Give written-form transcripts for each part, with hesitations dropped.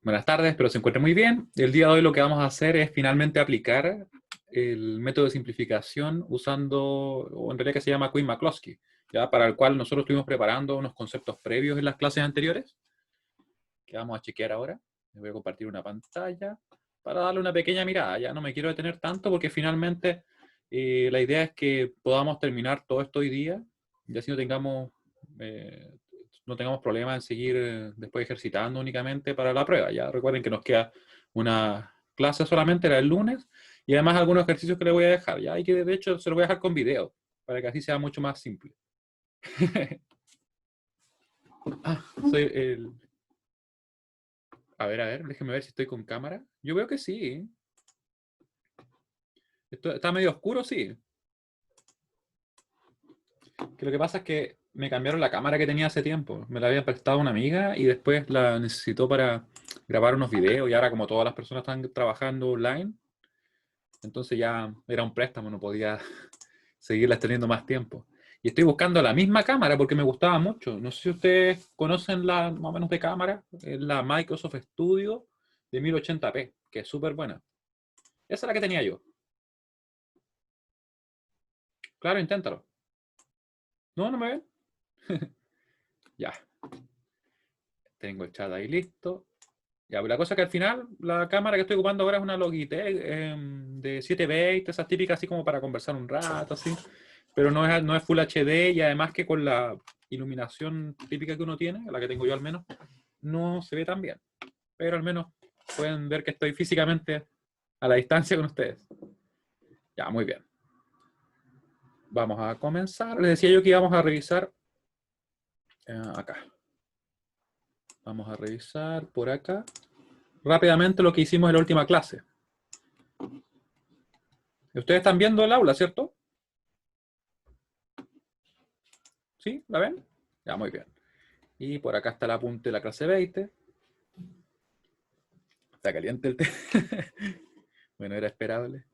Buenas tardes, espero se encuentren muy bien. El día de hoy lo que vamos a hacer es finalmente aplicar el método de simplificación usando, o en realidad que se llama Quinn-McCloskey, ¿ya? Para el cual nosotros estuvimos preparando unos conceptos previos en las clases anteriores, que vamos a chequear ahora. Les voy a compartir una pantalla para darle una pequeña mirada. Ya no me quiero detener tanto porque finalmente la idea es que podamos terminar todo esto hoy día y así no tengamos problemas en seguir después ejercitando únicamente para la prueba. Ya recuerden que nos queda una clase solamente, la del lunes, y además algunos ejercicios que les voy a dejar, ¿ya? Y que de hecho se los voy a dejar con video, para que así sea mucho más simple. Soy el... A ver, déjenme ver si estoy con cámara. Yo veo que sí. Esto está medio oscuro, sí. Que lo que pasa es que me cambiaron la cámara que tenía hace tiempo. Me la había prestado una amiga y después la necesitó para grabar unos videos y ahora como todas las personas están trabajando online, entonces ya era un préstamo, no podía seguirlas teniendo más tiempo. Y estoy buscando la misma cámara porque me gustaba mucho. No sé si ustedes conocen la más o menos de cámara, es la Microsoft Studio de 1080p, que es súper buena. Esa es la que tenía yo. Claro, inténtalo. No, no me ven. Ya. Tengo el chat ahí listo. Ya, pues la cosa es que al final la cámara que estoy ocupando ahora es una Logitech de 720, esas típicas así como para conversar un rato, así. Pero no es Full HD y además que con la iluminación típica que uno tiene, la que tengo yo al menos, no se ve tan bien. Pero al menos pueden ver que estoy físicamente a la distancia con ustedes. Ya, muy bien. Vamos a comenzar. Les decía yo que íbamos a revisar acá. Vamos a revisar por acá rápidamente lo que hicimos en la última clase. Ustedes están viendo el aula, ¿cierto? ¿Sí? ¿La ven? Ya, muy bien. Y por acá está el apunte de la clase 20. Está caliente el té. Bueno, era esperable.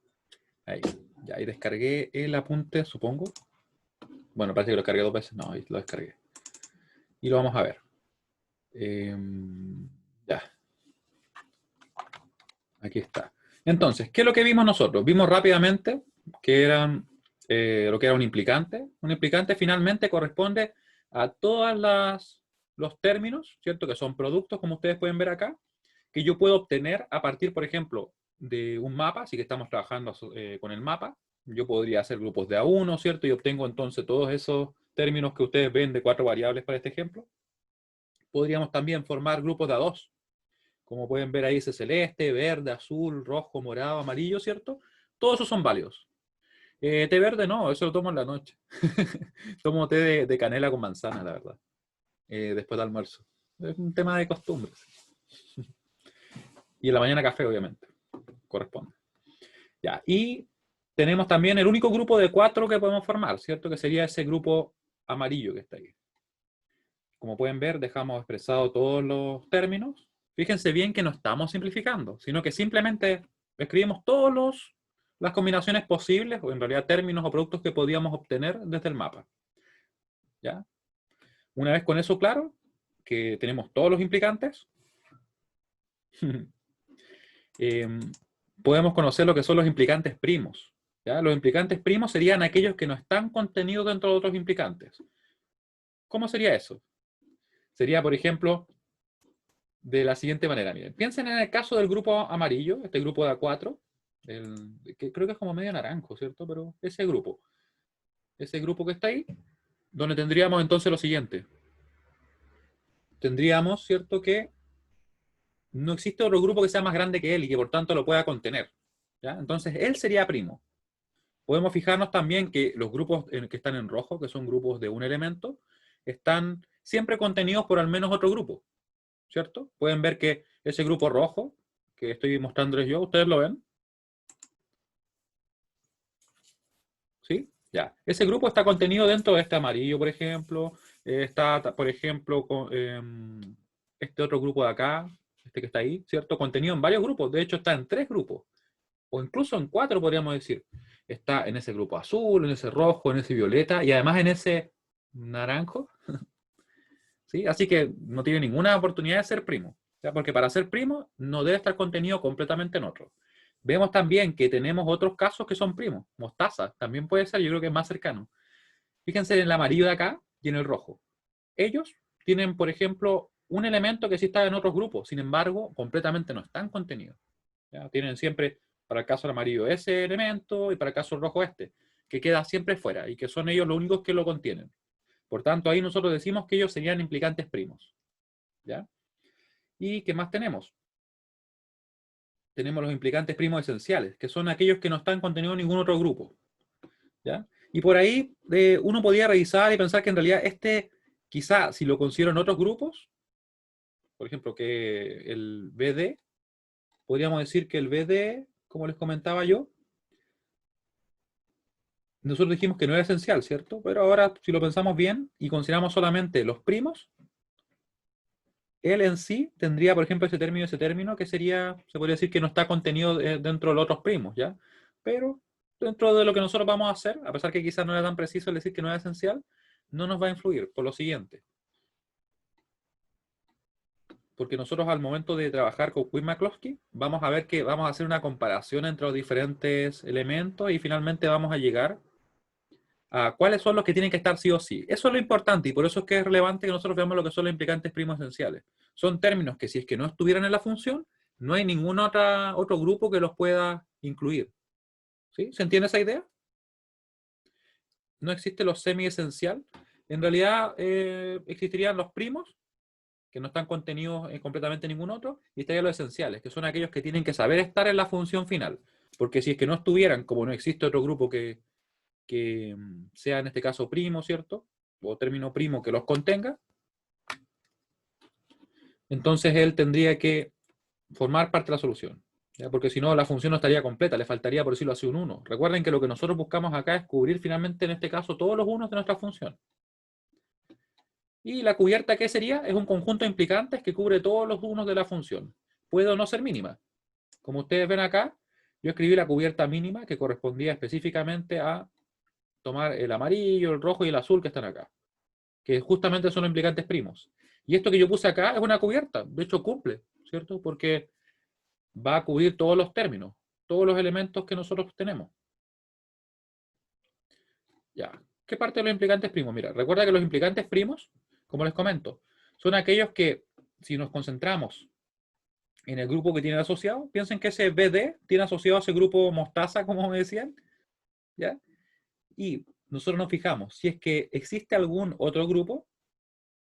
Ahí. Ya, ahí descargué el apunte, supongo. Bueno, parece que lo cargué 2 veces. No, ahí lo descargué. Y lo vamos a ver. Ya. Aquí está. Entonces, ¿qué es lo que vimos nosotros? Vimos rápidamente que eran lo que era un implicante. Un implicante finalmente corresponde a todos los términos, ¿cierto? Que son productos, como ustedes pueden ver acá, que yo puedo obtener a partir, por ejemplo, de un mapa, así que estamos trabajando con el mapa. Yo podría hacer grupos de A1, ¿cierto? Y obtengo entonces todos esos términos que ustedes ven de 4 variables para este ejemplo. Podríamos también formar grupos de A2. Como pueden ver ahí, ese celeste, verde, azul, rojo, morado, amarillo, ¿cierto? Todos esos son válidos. Té verde no, eso lo tomo en la noche. Tomo té de canela con manzana, la verdad. Después de almuerzo. Es un tema de costumbres. Y en la mañana café, obviamente. Corresponde. Ya, y tenemos también el único grupo de 4 que podemos formar, ¿cierto? Que sería ese grupo amarillo que está ahí. Como pueden ver, dejamos expresado todos los términos. Fíjense bien que no estamos simplificando, sino que simplemente escribimos todas las combinaciones posibles, o en realidad términos o productos que podíamos obtener desde el mapa. ¿Ya? Una vez con eso claro, que tenemos todos los implicantes, podemos conocer lo que son los implicantes primos. ¿Ya? Los implicantes primos serían aquellos que no están contenidos dentro de otros implicantes. ¿Cómo sería eso? Sería, por ejemplo, de la siguiente manera. Miren, piensen en el caso del grupo amarillo, este grupo de A4, que creo que es como medio naranjo, ¿cierto? Pero ese grupo que está ahí, donde tendríamos entonces lo siguiente. Tendríamos, ¿cierto? Que no existe otro grupo que sea más grande que él y que por tanto lo pueda contener. ¿Ya? Entonces, él sería primo. Podemos fijarnos también que los grupos que están en rojo, que son grupos de un elemento, están siempre contenidos por al menos otro grupo, ¿cierto? Pueden ver que ese grupo rojo que estoy mostrándoles yo, ¿ustedes lo ven? ¿Sí? Ya. Ese grupo está contenido dentro de este amarillo, por ejemplo. Está, por ejemplo, este otro grupo de acá, este que está ahí, ¿cierto? Contenido en varios grupos. De hecho, está en 3 grupos. O incluso en 4, podríamos decir. Está en ese grupo azul, en ese rojo, en ese violeta y además en ese naranjo. ¿Sí? Así que no tiene ninguna oportunidad de ser primo. ¿Ya? Porque para ser primo no debe estar contenido completamente en otro. Vemos también que tenemos otros casos que son primos. Mostaza también puede ser, yo creo que es más cercano. Fíjense en el amarillo de acá y en el rojo. Ellos tienen, por ejemplo, un elemento que sí está en otros grupos, sin embargo, completamente no están contenidos. ¿Ya? Tienen siempre, para el caso del amarillo, ese elemento y para el caso del rojo este, que queda siempre fuera y que son ellos los únicos que lo contienen. Por tanto, ahí nosotros decimos que ellos serían implicantes primos. ¿Ya? ¿Y qué más tenemos? Tenemos los implicantes primos esenciales, que son aquellos que no están contenidos en ningún otro grupo. ¿Ya? Y por ahí uno podría revisar y pensar que en realidad quizá si lo considero en otros grupos, por ejemplo, que el BD, podríamos decir que el BD, como les comentaba yo, nosotros dijimos que no era esencial, ¿cierto? Pero ahora, si lo pensamos bien y consideramos solamente los primos, él en sí tendría, por ejemplo, ese término, que sería, se podría decir que no está contenido dentro de los otros primos, ¿ya? Pero dentro de lo que nosotros vamos a hacer, a pesar que quizás no era tan preciso el decir que no era esencial, no nos va a influir, por lo siguiente. Porque nosotros al momento de trabajar con Quinn-McCloskey, vamos a ver que vamos a hacer una comparación entre los diferentes elementos y finalmente vamos a llegar a cuáles son los que tienen que estar sí o sí. Eso es lo importante y por eso es que es relevante que nosotros veamos lo que son los implicantes primos esenciales. Son términos que si es que no estuvieran en la función, no hay ningún otro grupo que los pueda incluir. ¿Sí? ¿Se entiende esa idea? No existe lo semi-esencial. En realidad existirían los primos, que no están contenidos completamente en ningún otro, y estarían los esenciales, que son aquellos que tienen que saber estar en la función final. Porque si es que no estuvieran, como no existe otro grupo que sea en este caso primo, ¿cierto? O término primo que los contenga, entonces él tendría que formar parte de la solución. ¿Ya? Porque si no, la función no estaría completa, le faltaría, por decirlo así, un 1. Recuerden que lo que nosotros buscamos acá es cubrir finalmente, en este caso, todos los unos de nuestra función. Y la cubierta, ¿qué sería? Es un conjunto de implicantes que cubre todos los unos de la función. Puede o no ser mínima. Como ustedes ven acá, yo escribí la cubierta mínima que correspondía específicamente a tomar el amarillo, el rojo y el azul que están acá, que justamente son los implicantes primos. Y esto que yo puse acá es una cubierta, de hecho cumple, ¿cierto? Porque va a cubrir todos los términos, todos los elementos que nosotros tenemos. Ya. ¿Qué parte de los implicantes primos? Mira, recuerda que los implicantes primos, como les comento, son aquellos que, si nos concentramos en el grupo que tienen asociado, piensen que ese BD tiene asociado a ese grupo mostaza, como me decían, ¿ya? Y nosotros nos fijamos si es que existe algún otro grupo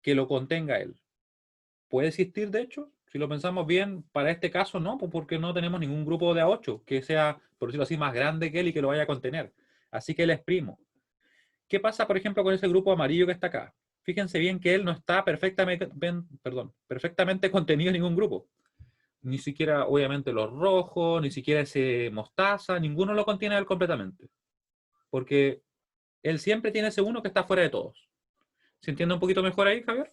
que lo contenga él. Puede existir, de hecho, si lo pensamos bien, para este caso no, pues porque no tenemos ningún grupo de A8 que sea, por decirlo así, más grande que él y que lo vaya a contener. Así que él es primo. ¿Qué pasa, por ejemplo, con ese grupo amarillo que está acá? Fíjense bien que él no está perfectamente contenido en ningún grupo. Ni siquiera, obviamente, los rojos, ni siquiera ese mostaza, ninguno lo contiene él completamente. Porque él siempre tiene ese uno que está fuera de todos. ¿Se entiende un poquito mejor ahí, Javier?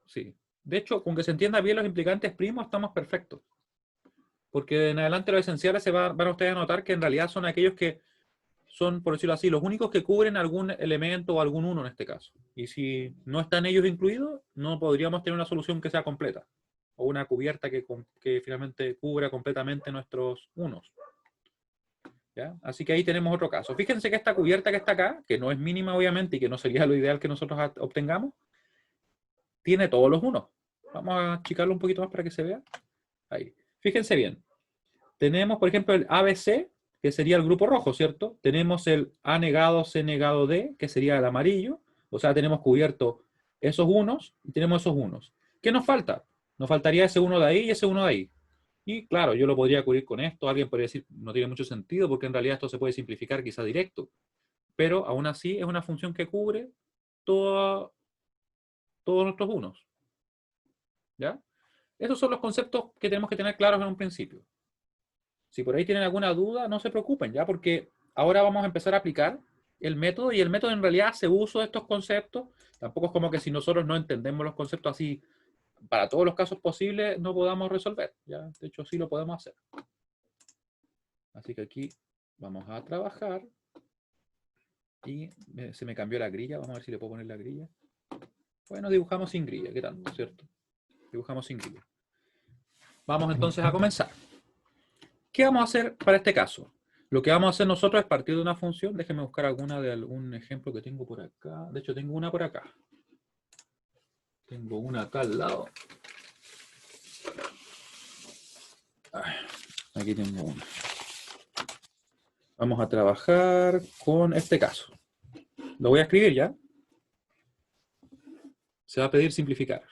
Sí. De hecho, con que se entienda bien los implicantes primos, estamos perfectos. Porque en adelante los esenciales van ustedes a notar que en realidad son aquellos que son, por decirlo así, los únicos que cubren algún elemento o algún uno en este caso. Y si no están ellos incluidos, no podríamos tener una solución que sea completa. O una cubierta que finalmente cubra completamente nuestros unos. ¿Ya? Así que ahí tenemos otro caso. Fíjense que esta cubierta que está acá, que no es mínima obviamente y que no sería lo ideal que nosotros obtengamos, tiene todos los unos. Vamos a achicarlo un poquito más para que se vea. Ahí. Fíjense bien. Tenemos, por ejemplo, el ABC, que sería el grupo rojo, ¿cierto? Tenemos el A negado, C negado, D, que sería el amarillo. O sea, tenemos cubierto esos unos y tenemos esos unos. ¿Qué nos falta? Nos faltaría ese uno de ahí y ese uno de ahí. Y claro, yo lo podría cubrir con esto. Alguien podría decir, no tiene mucho sentido porque en realidad esto se puede simplificar quizá directo. Pero aún así es una función que cubre todo, todos nuestros unos. ¿Ya? Esos son los conceptos que tenemos que tener claros en un principio. Si por ahí tienen alguna duda, no se preocupen, ¿ya? Porque ahora vamos a empezar a aplicar el método y el método en realidad hace uso de estos conceptos. Tampoco es como que si nosotros no entendemos los conceptos así para todos los casos posibles no podamos resolver, ¿ya? De hecho, sí lo podemos hacer. Así que aquí vamos a trabajar y se me cambió la grilla. Vamos a ver si le puedo poner la grilla. Bueno, dibujamos sin grilla, ¿qué tanto, cierto? Dibujamos sin grilla. Vamos entonces a comenzar. ¿Qué vamos a hacer para este caso? Lo que vamos a hacer nosotros es partir de una función. Déjenme buscar alguna de algún ejemplo que tengo por acá. De hecho, tengo una por acá. Tengo una acá al lado. Aquí tengo una. Vamos a trabajar con este caso. Lo voy a escribir ya. Se va a pedir simplificar.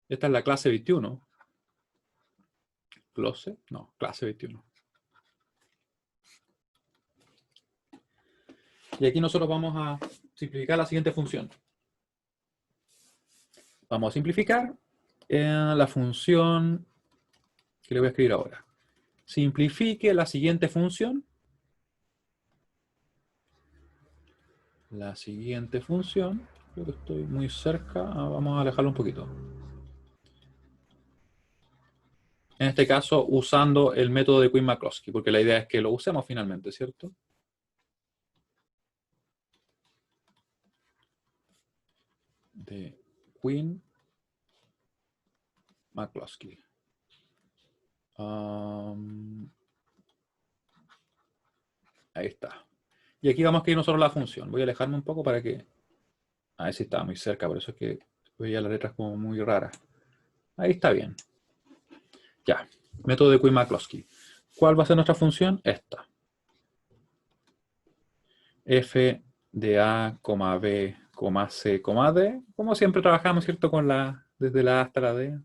Esta es la clase 21. ¿Close? No, clase 21. Y aquí nosotros vamos a simplificar la siguiente función. Vamos a simplificar la función que le voy a escribir ahora. Simplifique la siguiente función. La siguiente función. Creo que estoy muy cerca. Vamos a alejarlo un poquito. En este caso, usando el método de Quinn-McCloskey, porque la idea es que lo usemos finalmente, ¿cierto? De Quinn-McCloskey. Ahí está. Y aquí vamos a escribir nosotros la función. Voy a alejarme un poco para que... Ahí sí estaba muy cerca, por eso es que veía las letras como muy raras. Ahí está bien. Ya. Método de Quinn-McCloskey. ¿Cuál va a ser nuestra función? Esta. F de A, B, C, D. Como siempre trabajamos, ¿cierto? Desde la A hasta la D.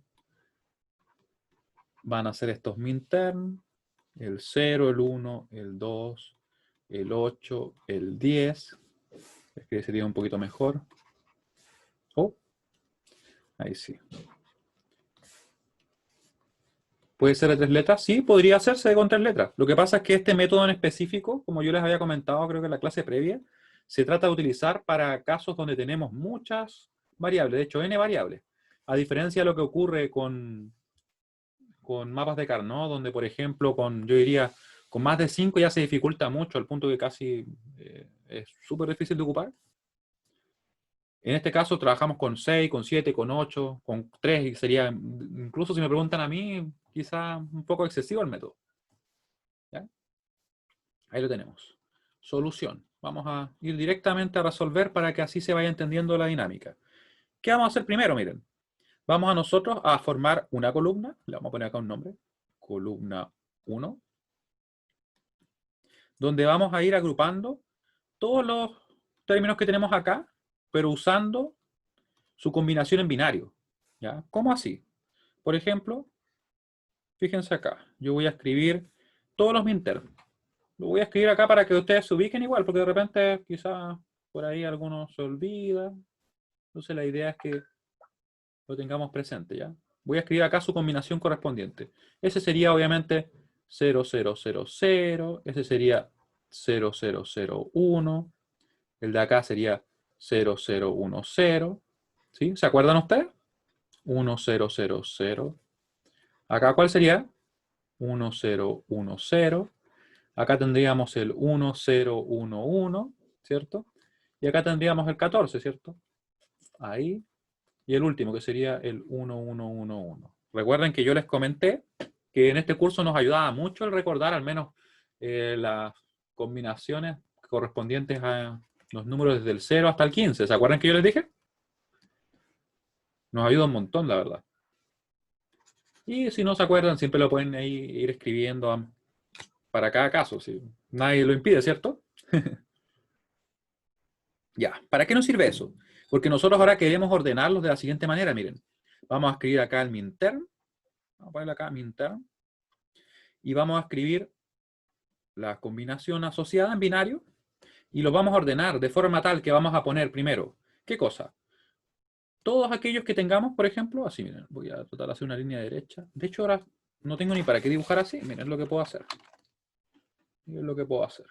Van a ser estos minterm. El 0, el 1, el 2, el 8, el 10. Es que sería un poquito mejor. Oh, ahí sí. ¿Puede ser de 3 letras? Sí, podría hacerse con 3 letras. Lo que pasa es que este método en específico, como yo les había comentado, creo que en la clase previa, se trata de utilizar para casos donde tenemos muchas variables, de hecho, n variables. A diferencia de lo que ocurre con mapas de Carnot, donde, por ejemplo, yo diría, con más de 5 ya se dificulta mucho, al punto que casi es súper difícil de ocupar. En este caso trabajamos con 6, con 7, con 8, con 3, y sería, incluso si me preguntan a mí, quizá un poco excesivo el método. ¿Ya? Ahí lo tenemos. Solución. Vamos a ir directamente a resolver para que así se vaya entendiendo la dinámica. ¿Qué vamos a hacer primero? Miren, vamos a nosotros a formar una columna. Le vamos a poner acá un nombre. Columna 1. Donde vamos a ir agrupando todos los términos que tenemos acá, pero usando su combinación en binario. ¿Ya? ¿Cómo así? Por ejemplo, fíjense acá. Yo voy a escribir todos los minterms. Lo voy a escribir acá para que ustedes se ubiquen igual, porque de repente quizás por ahí algunos se olvida. Entonces la idea es que lo tengamos presente, ¿ya? Voy a escribir acá su combinación correspondiente. Ese sería obviamente 0000, ese sería 0001, el de acá sería 0010, ¿sí? ¿Se acuerdan ustedes? 1000. Acá, ¿cuál sería? 1010. Acá tendríamos el 1011, ¿cierto? Y acá tendríamos el 14, ¿cierto? Ahí. Y el último, que sería el 1111. Recuerden que yo les comenté que en este curso nos ayudaba mucho el recordar al menos las combinaciones correspondientes a los números desde el 0 hasta el 15. ¿Se acuerdan que yo les dije? Nos ayuda un montón, la verdad. Y si no se acuerdan, siempre lo pueden ahí ir escribiendo para cada caso. Si nadie lo impide, ¿cierto? Ya, ¿para qué nos sirve eso? Porque nosotros ahora queremos ordenarlos de la siguiente manera, miren. Vamos a escribir acá el minterm. Vamos a ponerle acá minterm. Y vamos a escribir la combinación asociada en binario. Y los vamos a ordenar de forma tal que vamos a poner primero, ¿qué cosa? Todos aquellos que tengamos, por ejemplo, así, miren, voy a tratar de hacer una línea derecha. De hecho, ahora no tengo ni para qué dibujar así. Miren lo que puedo hacer. Miren lo que puedo hacer.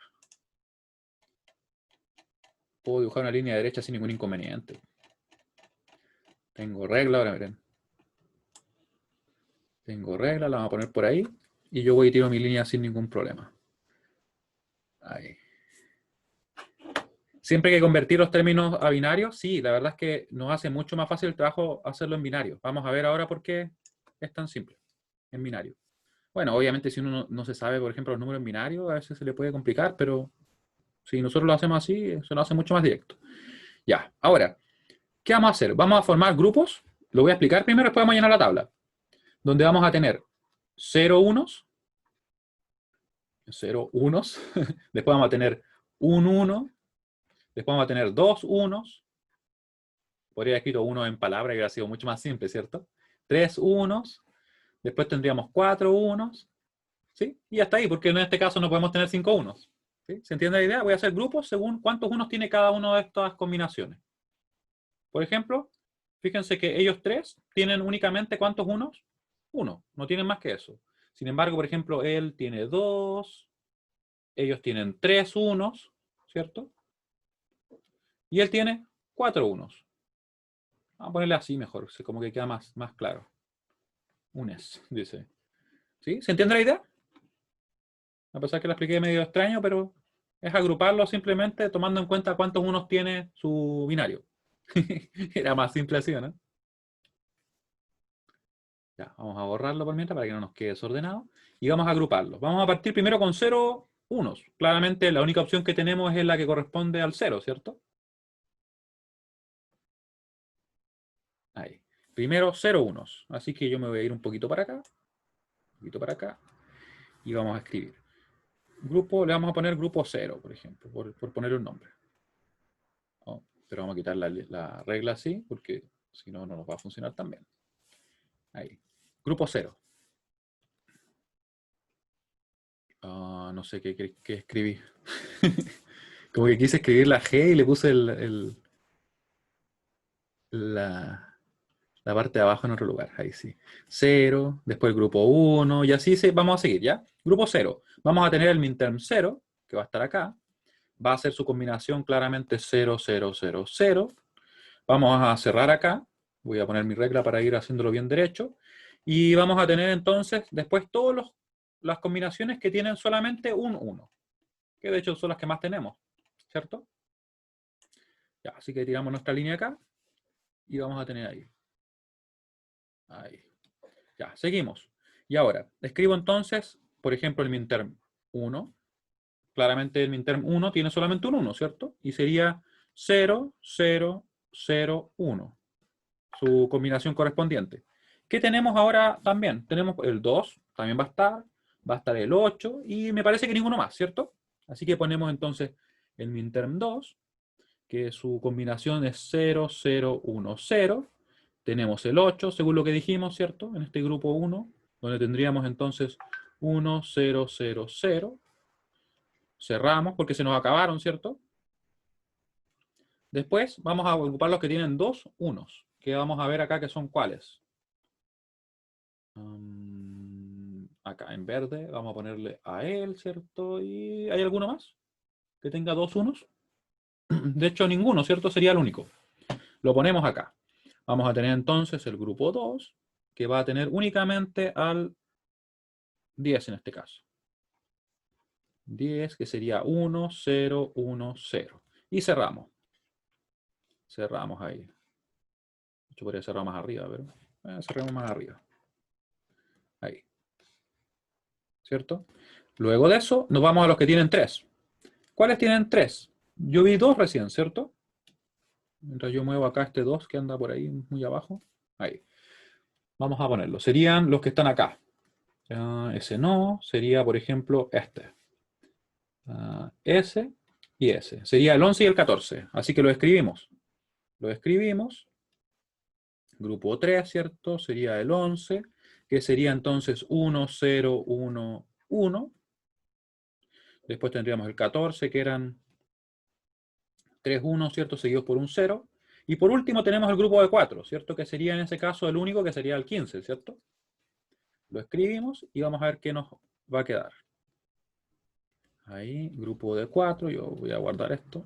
Puedo dibujar una línea derecha sin ningún inconveniente. Tengo regla, ahora miren. Tengo regla, la vamos a poner por ahí. Y yo voy y tiro mi línea sin ningún problema. Ahí. Siempre hay que convertir los términos a binarios, sí, la verdad es que nos hace mucho más fácil el trabajo hacerlo en binario. Vamos a ver ahora por qué es tan simple en binario. Bueno, obviamente si uno no se sabe, por ejemplo, los números en binario, a veces se le puede complicar, pero si nosotros lo hacemos así, se lo hace mucho más directo. Ya, ahora, ¿qué vamos a hacer? Vamos a formar grupos, lo voy a explicar primero, después vamos a llenar la tabla, donde vamos a tener 0 unos, 0 unos, después vamos a tener un 1, después vamos a tener 2 unos, podría haber escrito 1 en palabra y hubiera sido mucho más simple, ¿cierto? 3 unos, después tendríamos 4 unos, ¿sí? Y hasta ahí, porque en este caso no podemos tener 5 unos. ¿Sí? ¿Se entiende la idea? Voy a hacer grupos según cuántos unos tiene cada una de estas combinaciones. Por ejemplo, fíjense que ellos tres tienen únicamente ¿cuántos unos? Uno, no tienen más que eso. Sin embargo, por ejemplo, él tiene 2, ellos tienen 3 unos, ¿cierto? Y él tiene 4 unos. Vamos a ponerle así mejor, como que queda más claro. Unes, dice. ¿Sí? ¿Se entiende la idea? A pesar que la expliqué medio extraño, pero es agruparlo simplemente tomando en cuenta cuántos unos tiene su binario. Era más simple así, ¿no? Ya, vamos a borrarlo por mientras para que no nos quede desordenado. Y vamos a agruparlos. Vamos a partir primero con 0 unos. Claramente la única opción que tenemos es la que corresponde al 0, ¿cierto? Ahí. Primero 0 unos. Así que yo me voy a ir un poquito para acá. Un poquito para acá. Y vamos a escribir. Grupo, le vamos a poner grupo 0, por ejemplo, por poner un nombre. Oh, pero vamos a quitar la regla así, porque si no, no nos va a funcionar tan bien. Ahí. Grupo 0. No sé qué escribí. Como que quise escribir la G y le puse la parte de abajo en otro lugar. Ahí sí. 0, después el grupo 1, y así vamos a seguir, ¿ya? Grupo 0. Vamos a tener el minterm 0, que va a estar acá. Va a ser su combinación claramente 0, 0, 0, 0. Vamos a cerrar acá. Voy a poner mi regla para ir haciéndolo bien derecho. Y vamos a tener entonces después todas las combinaciones que tienen solamente un 1. Que de hecho son las que más tenemos, ¿cierto? Ya, así que tiramos nuestra línea acá. Y vamos a tener ahí. Ahí. Ya, seguimos. Y ahora, escribo entonces, por ejemplo, el minterm 1. Claramente el minterm 1 tiene solamente un 1, ¿cierto? Y sería 0, 0, 0, 1. Su combinación correspondiente. ¿Qué tenemos ahora también? Tenemos el 2, también va a estar el 8, y me parece que ninguno más, ¿cierto? Así que ponemos entonces el minterm 2, que su combinación es 0, 0, 1, 0. Tenemos el 8, según lo que dijimos, ¿cierto? En este grupo 1, donde tendríamos entonces 1, 0, 0, 0. Cerramos porque se nos acabaron, ¿cierto? Después vamos a ocupar los que tienen dos unos, que vamos a ver acá que son cuáles. Acá en verde vamos a ponerle a él, ¿cierto? ¿Y hay alguno más que tenga dos unos? De hecho, ninguno, ¿cierto? Sería el único. Lo ponemos acá. Vamos a tener entonces el grupo 2, que va a tener únicamente al 10 en este caso. 10, que sería 1, 0, 1, 0. Y cerramos. Cerramos ahí. Yo podría cerrar más arriba, pero cerramos más arriba. Ahí. ¿Cierto? Luego de eso, nos vamos a los que tienen 3. ¿Cuáles tienen 3? Yo vi 2 recién, ¿cierto? Mientras yo muevo acá este 2 que anda por ahí muy abajo. Ahí. Vamos a ponerlo. Serían los que están acá. Ese no. Sería, por ejemplo, este. Ese y ese. Sería el 11 y el 14. Así que lo escribimos. Lo escribimos. Grupo 3, ¿cierto? Sería el 11, que sería entonces 1, 0, 1, 1. Después tendríamos el 14, que eran 3, 1, ¿cierto? Seguidos por un 0. Y por último tenemos el grupo de 4, ¿cierto? Que sería en ese caso el único, que sería el 15, ¿cierto? Lo escribimos y vamos a ver qué nos va a quedar. Ahí, grupo de 4, yo voy a guardar esto.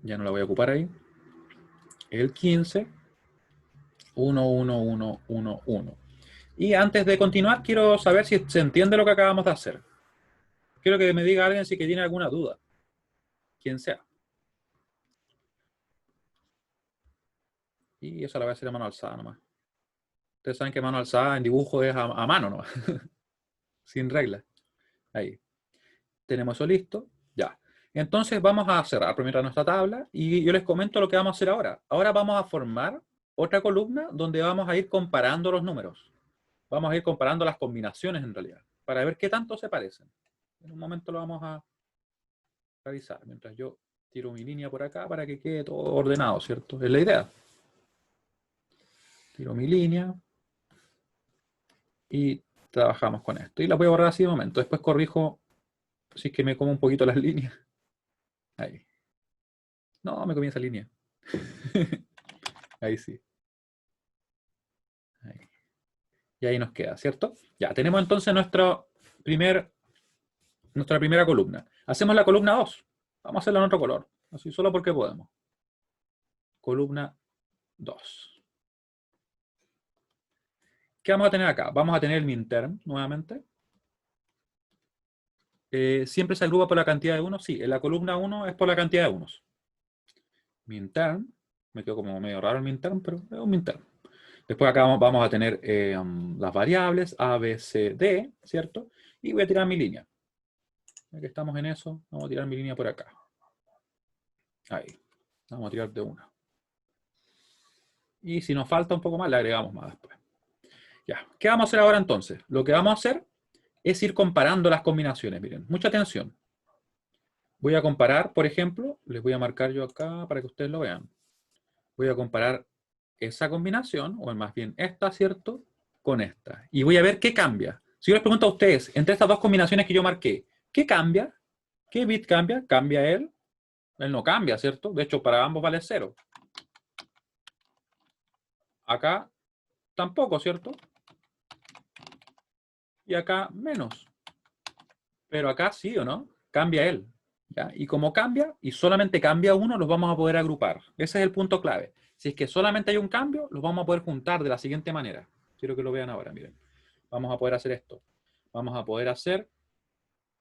Ya no la voy a ocupar ahí. El 15, 1, 1, 1, 1, 1. Y antes de continuar, quiero saber si se entiende lo que acabamos de hacer. Quiero que me diga alguien si que tiene alguna duda. Quien sea. Y esa la voy a hacer a mano alzada nomás. Ustedes saben que mano alzada en dibujo es a mano nomás. Sin regla. Ahí. Tenemos eso listo. Ya. Entonces vamos a cerrar primero nuestra tabla y yo les comento lo que vamos a hacer ahora. Ahora vamos a formar otra columna donde vamos a ir comparando los números. Vamos a ir comparando las combinaciones en realidad, para ver qué tanto se parecen. En un momento lo vamos a revisar, mientras yo tiro mi línea por acá para que quede todo ordenado, ¿cierto? Es la idea. Tiro mi línea y trabajamos con esto. Y la voy a borrar así de momento. Después corrijo si es que me como un poquito las líneas. Ahí. No, me comí esa línea. Ahí sí. Ahí. Y ahí nos queda, ¿cierto? Ya, tenemos entonces nuestra primera columna. Hacemos la columna 2. Vamos a hacerla en otro color. Así solo porque podemos. Columna 2. ¿Qué vamos a tener acá? Vamos a tener el minterm nuevamente. ¿Siempre se agrupa por la cantidad de unos? Sí, en la columna 1 es por la cantidad de unos. Minterm. Me quedó como medio raro el minterm, pero es un minterm. Después acá vamos a tener las variables A, B, C, D, ¿cierto? Y voy a tirar mi línea. Ya que estamos en eso, vamos a tirar mi línea por acá. Ahí. Vamos a tirar de una. Y si nos falta un poco más, le agregamos más después. Ya. ¿Qué vamos a hacer ahora entonces? Lo que vamos a hacer es ir comparando las combinaciones. Miren, mucha atención. Voy a comparar, por ejemplo, les voy a marcar yo acá para que ustedes lo vean. Voy a comparar esa combinación, o más bien esta, ¿cierto? Con esta. Y voy a ver qué cambia. Si yo les pregunto a ustedes, entre estas dos combinaciones que yo marqué, ¿qué cambia? ¿Qué bit cambia? ¿Cambia él? Él no cambia, ¿cierto? De hecho, para ambos vale 0. Acá tampoco, ¿cierto? Y acá menos. Pero acá sí o no, cambia él. ¿Ya? Y como cambia, y solamente cambia uno, los vamos a poder agrupar. Ese es el punto clave. Si es que solamente hay un cambio, los vamos a poder juntar de la siguiente manera. Quiero que lo vean ahora, miren. Vamos a poder hacer esto. Vamos a poder hacer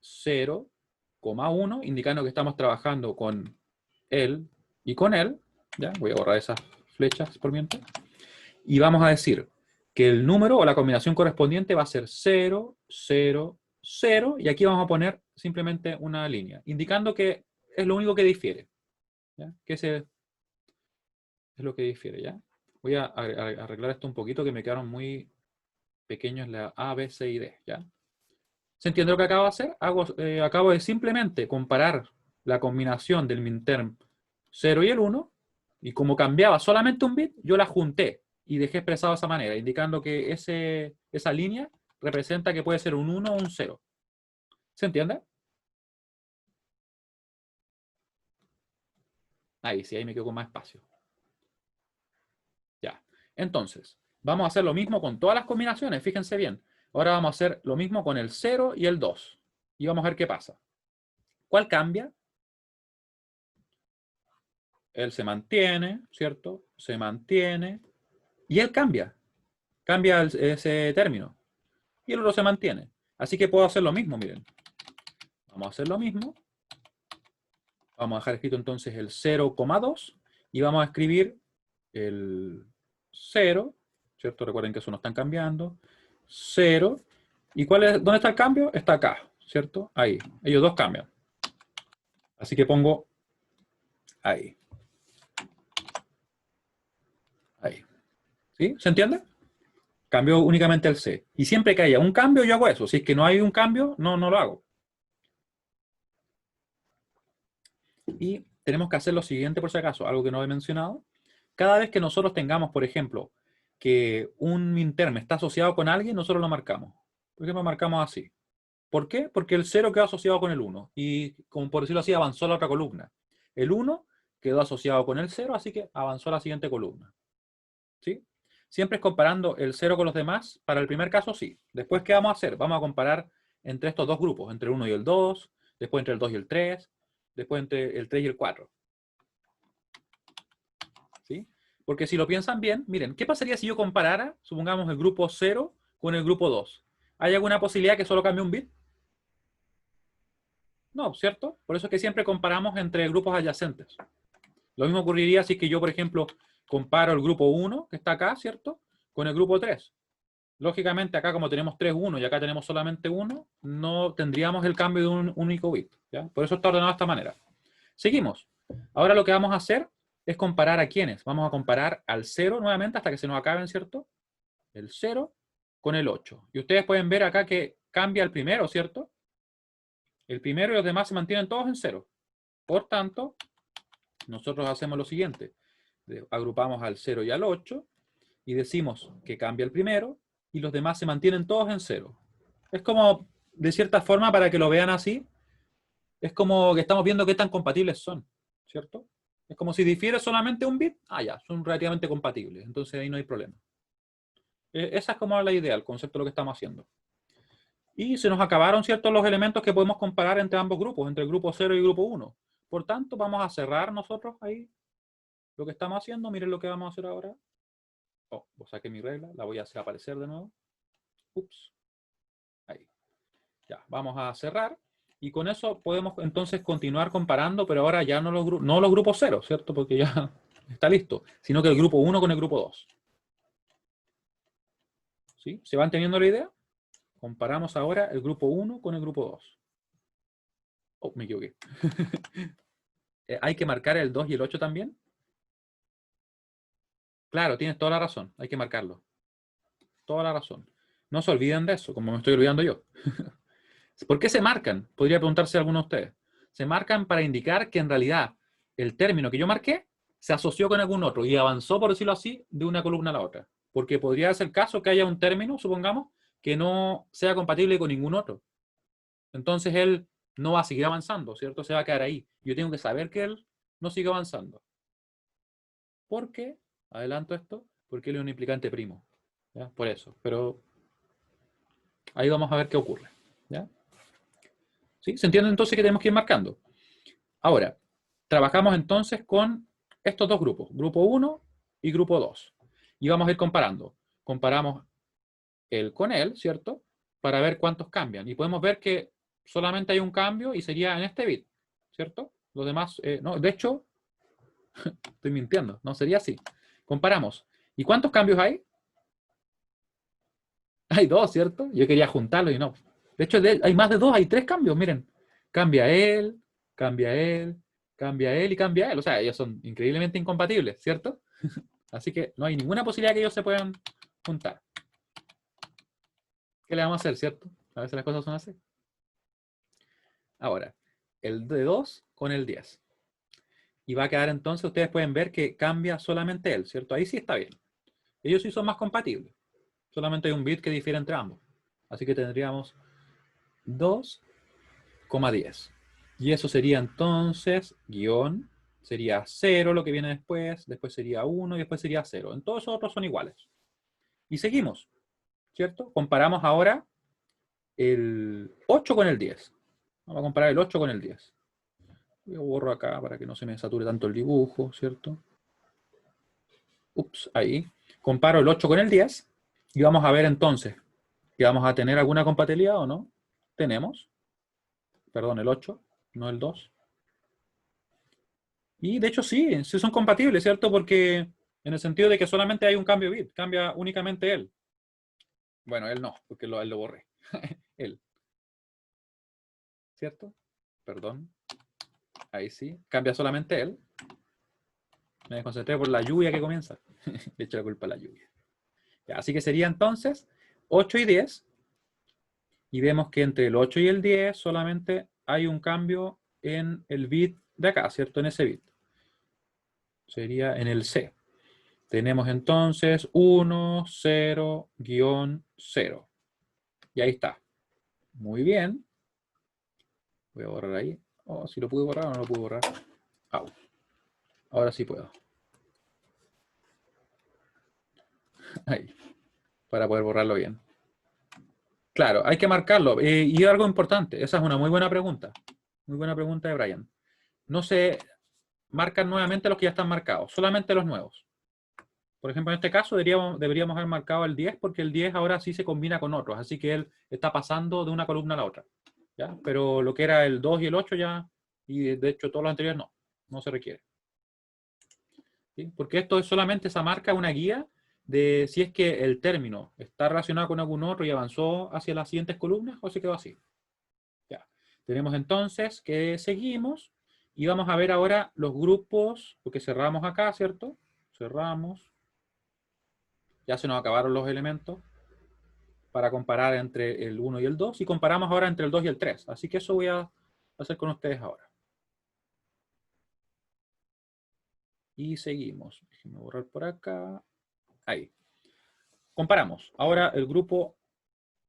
0,1, indicando que estamos trabajando con él y con él. ¿Ya? Voy a borrar esas flechas por mientras. Y vamos a decir que el número o la combinación correspondiente va a ser 0, 0, 0, y aquí vamos a poner simplemente una línea, indicando que es lo único que difiere. ¿Ya? Que ese es lo que difiere, ¿ya? Voy a arreglar esto un poquito, que me quedaron muy pequeños la A, B, C y D, ¿ya? ¿Se entiende lo que acabo de hacer? Acabo de simplemente comparar la combinación del minterm 0 y el 1, y como cambiaba solamente un bit, yo la junté y dejé expresado de esa manera, indicando que esa línea representa que puede ser un 1 o un 0. ¿Se entiende? Ahí sí, ahí me quedo con más espacio. Ya. Entonces, vamos a hacer lo mismo con todas las combinaciones, fíjense bien. Ahora vamos a hacer lo mismo con el 0 y el 2. Y vamos a ver qué pasa. ¿Cuál cambia? Él se mantiene, ¿cierto? Se mantiene. Y él cambia. Cambia ese término. Y el otro se mantiene. Así que puedo hacer lo mismo, miren. Vamos a hacer lo mismo. Vamos a dejar escrito entonces el 0,2 y vamos a escribir el 0, ¿cierto? Recuerden que eso no están cambiando. 0. ¿Y dónde está el cambio? Está acá, ¿cierto? Ahí. Ellos dos cambian. Así que pongo ahí. Ahí. ¿Sí? ¿Se entiende? Cambio únicamente el C. Y siempre que haya un cambio, yo hago eso. Si es que no hay un cambio, no lo hago. Y tenemos que hacer lo siguiente por si acaso, algo que no he mencionado. Cada vez que nosotros tengamos, por ejemplo, que un minterm está asociado con alguien, nosotros lo marcamos. Por ejemplo, marcamos así. ¿Por qué? Porque el 0 quedó asociado con el 1. Y, como por decirlo así, avanzó a la otra columna. El 1 quedó asociado con el 0, así que avanzó a la siguiente columna. ¿Sí? Siempre es comparando el 0 con los demás. Para el primer caso, sí. Después, ¿qué vamos a hacer? Vamos a comparar entre estos dos grupos, entre el 1 y el 2, después entre el 2 y el 3, después entre el 3 y el 4. ¿Sí? Porque si lo piensan bien, miren, ¿qué pasaría si yo comparara, supongamos, el grupo 0 con el grupo 2? ¿Hay alguna posibilidad que solo cambie un bit? No, ¿cierto? Por eso es que siempre comparamos entre grupos adyacentes. Lo mismo ocurriría si es que yo, por ejemplo, comparo el grupo 1, que está acá, ¿cierto? Con el grupo 3. Lógicamente, acá como tenemos 3, 1 y acá tenemos solamente 1, no tendríamos el cambio de un único bit. ¿Ya? Por eso está ordenado de esta manera. Seguimos. Ahora lo que vamos a hacer es comparar a quiénes. Vamos a comparar al 0 nuevamente hasta que se nos acaben, ¿cierto? El 0 con el 8. Y ustedes pueden ver acá que cambia el primero, ¿cierto? El primero y los demás se mantienen todos en 0. Por tanto, nosotros hacemos lo siguiente. Agrupamos al 0 y al 8 y decimos que cambia el primero y los demás se mantienen todos en 0. Es como, de cierta forma, para que lo vean así, es como que estamos viendo qué tan compatibles son, ¿cierto? Es como si difiere solamente un bit, ya, son relativamente compatibles, entonces ahí no hay problema. Esa es como la idea, el concepto de lo que estamos haciendo. Y se nos acabaron, ¿cierto?, los elementos que podemos comparar entre ambos grupos, entre el grupo 0 y el grupo 1. Por tanto, vamos a cerrar nosotros ahí lo que estamos haciendo. Miren lo que vamos a hacer ahora. Saqué mi regla, la voy a hacer aparecer de nuevo. Ups. Ahí. Ya, vamos a cerrar. Y con eso podemos entonces continuar comparando, pero ahora ya no los grupos 0, ¿cierto? Porque ya está listo, sino que el grupo 1 con el grupo 2. ¿Sí? ¿Se van teniendo la idea? Comparamos ahora el grupo 1 con el grupo 2. Oh, me equivoqué. ¿Hay que marcar el 2 y el 8 también? Claro, tienes toda la razón. Hay que marcarlo. Toda la razón. No se olviden de eso, como me estoy olvidando yo. ¿Por qué se marcan? Podría preguntarse alguno de ustedes. Se marcan para indicar que en realidad el término que yo marqué se asoció con algún otro y avanzó, por decirlo así, de una columna a la otra. Porque podría ser el caso que haya un término, supongamos, que no sea compatible con ningún otro. Entonces él no va a seguir avanzando, ¿cierto? Se va a quedar ahí. Yo tengo que saber que él no sigue avanzando. ¿Por qué? Adelanto esto. Porque él es un implicante primo. ¿Ya? Por eso. Pero ahí vamos a ver qué ocurre. ¿Ya? ¿Sí? ¿Se entiende entonces que tenemos que ir marcando? Ahora, trabajamos entonces con estos dos grupos, grupo 1 y grupo 2. Y vamos a ir comparando. Comparamos él con él, ¿cierto? Para ver cuántos cambian. Y podemos ver que solamente hay un cambio y sería en este bit, ¿cierto? Los demás, no, de hecho, estoy mintiendo, no sería así. Comparamos. ¿Y cuántos cambios hay? Hay dos, ¿cierto? Yo quería juntarlos y no. De hecho, hay más de dos, hay tres cambios, miren. Cambia él, cambia él, cambia él y cambia él. O sea, ellos son increíblemente incompatibles, ¿cierto? Así que no hay ninguna posibilidad que ellos se puedan juntar. ¿Qué le vamos a hacer, cierto? A veces las cosas son así. Ahora, el de 2 con el 10. Y va a quedar entonces, ustedes pueden ver que cambia solamente él, ¿cierto? Ahí sí está bien. Ellos sí son más compatibles. Solamente hay un bit que difiere entre ambos. Así que tendríamos 2,10. Y eso sería entonces, guión, sería 0 lo que viene después, después sería 1 y después sería 0. En todos esos otros son iguales. Y seguimos, ¿cierto? Comparamos ahora el 8 con el 10. Vamos a comparar el 8 con el 10. Yo borro acá para que no se me sature tanto el dibujo, ¿cierto? Ups, ahí. Comparo el 8 con el 10 y vamos a ver entonces que vamos a tener alguna compatibilidad o no. Tenemos, perdón, el 8, no el 2. Y de hecho sí, sí son compatibles, ¿cierto? Porque en el sentido de que solamente hay un cambio bit, cambia únicamente él. Bueno, él no, porque él lo borré. Él. ¿Cierto? Perdón. Ahí sí. Cambia solamente él. Me desconcentré por la lluvia que comienza. Le echo la culpa a la lluvia. Ya, así que sería entonces 8 y 10. Y vemos que entre el 8 y el 10 solamente hay un cambio en el bit de acá, ¿cierto? En ese bit. Sería en el C. Tenemos entonces 1, 0, 0. Y ahí está. Muy bien. Voy a borrar ahí. Oh, si lo pude borrar o no lo pude borrar. Au. Ahora sí puedo. Ahí. Para poder borrarlo bien. Claro, hay que marcarlo. Y algo importante. Esa es una muy buena pregunta. Muy buena pregunta de Brian. No se marcan nuevamente los que ya están marcados. Solamente los nuevos. Por ejemplo, en este caso deberíamos haber marcado el 10 porque el 10 ahora sí se combina con otros. Así que él está pasando de una columna a la otra. ¿Ya? Pero lo que era el 2 y el 8 ya, y de hecho todos los anteriores no se requiere. ¿sí? Porque esto es solamente esa marca, una guía de si es que el término está relacionado con algún otro y avanzó hacia las siguientes columnas o se quedó así. Ya. Tenemos entonces que seguimos y vamos a ver ahora los grupos, porque cerramos acá, ¿cierto? Cerramos. Ya se nos acabaron los elementos para comparar entre el 1 y el 2 y comparamos ahora entre el 2 y el 3. Así que eso voy a hacer con ustedes ahora. Y seguimos. Déjenme borrar por acá. Ahí. Comparamos. Ahora el grupo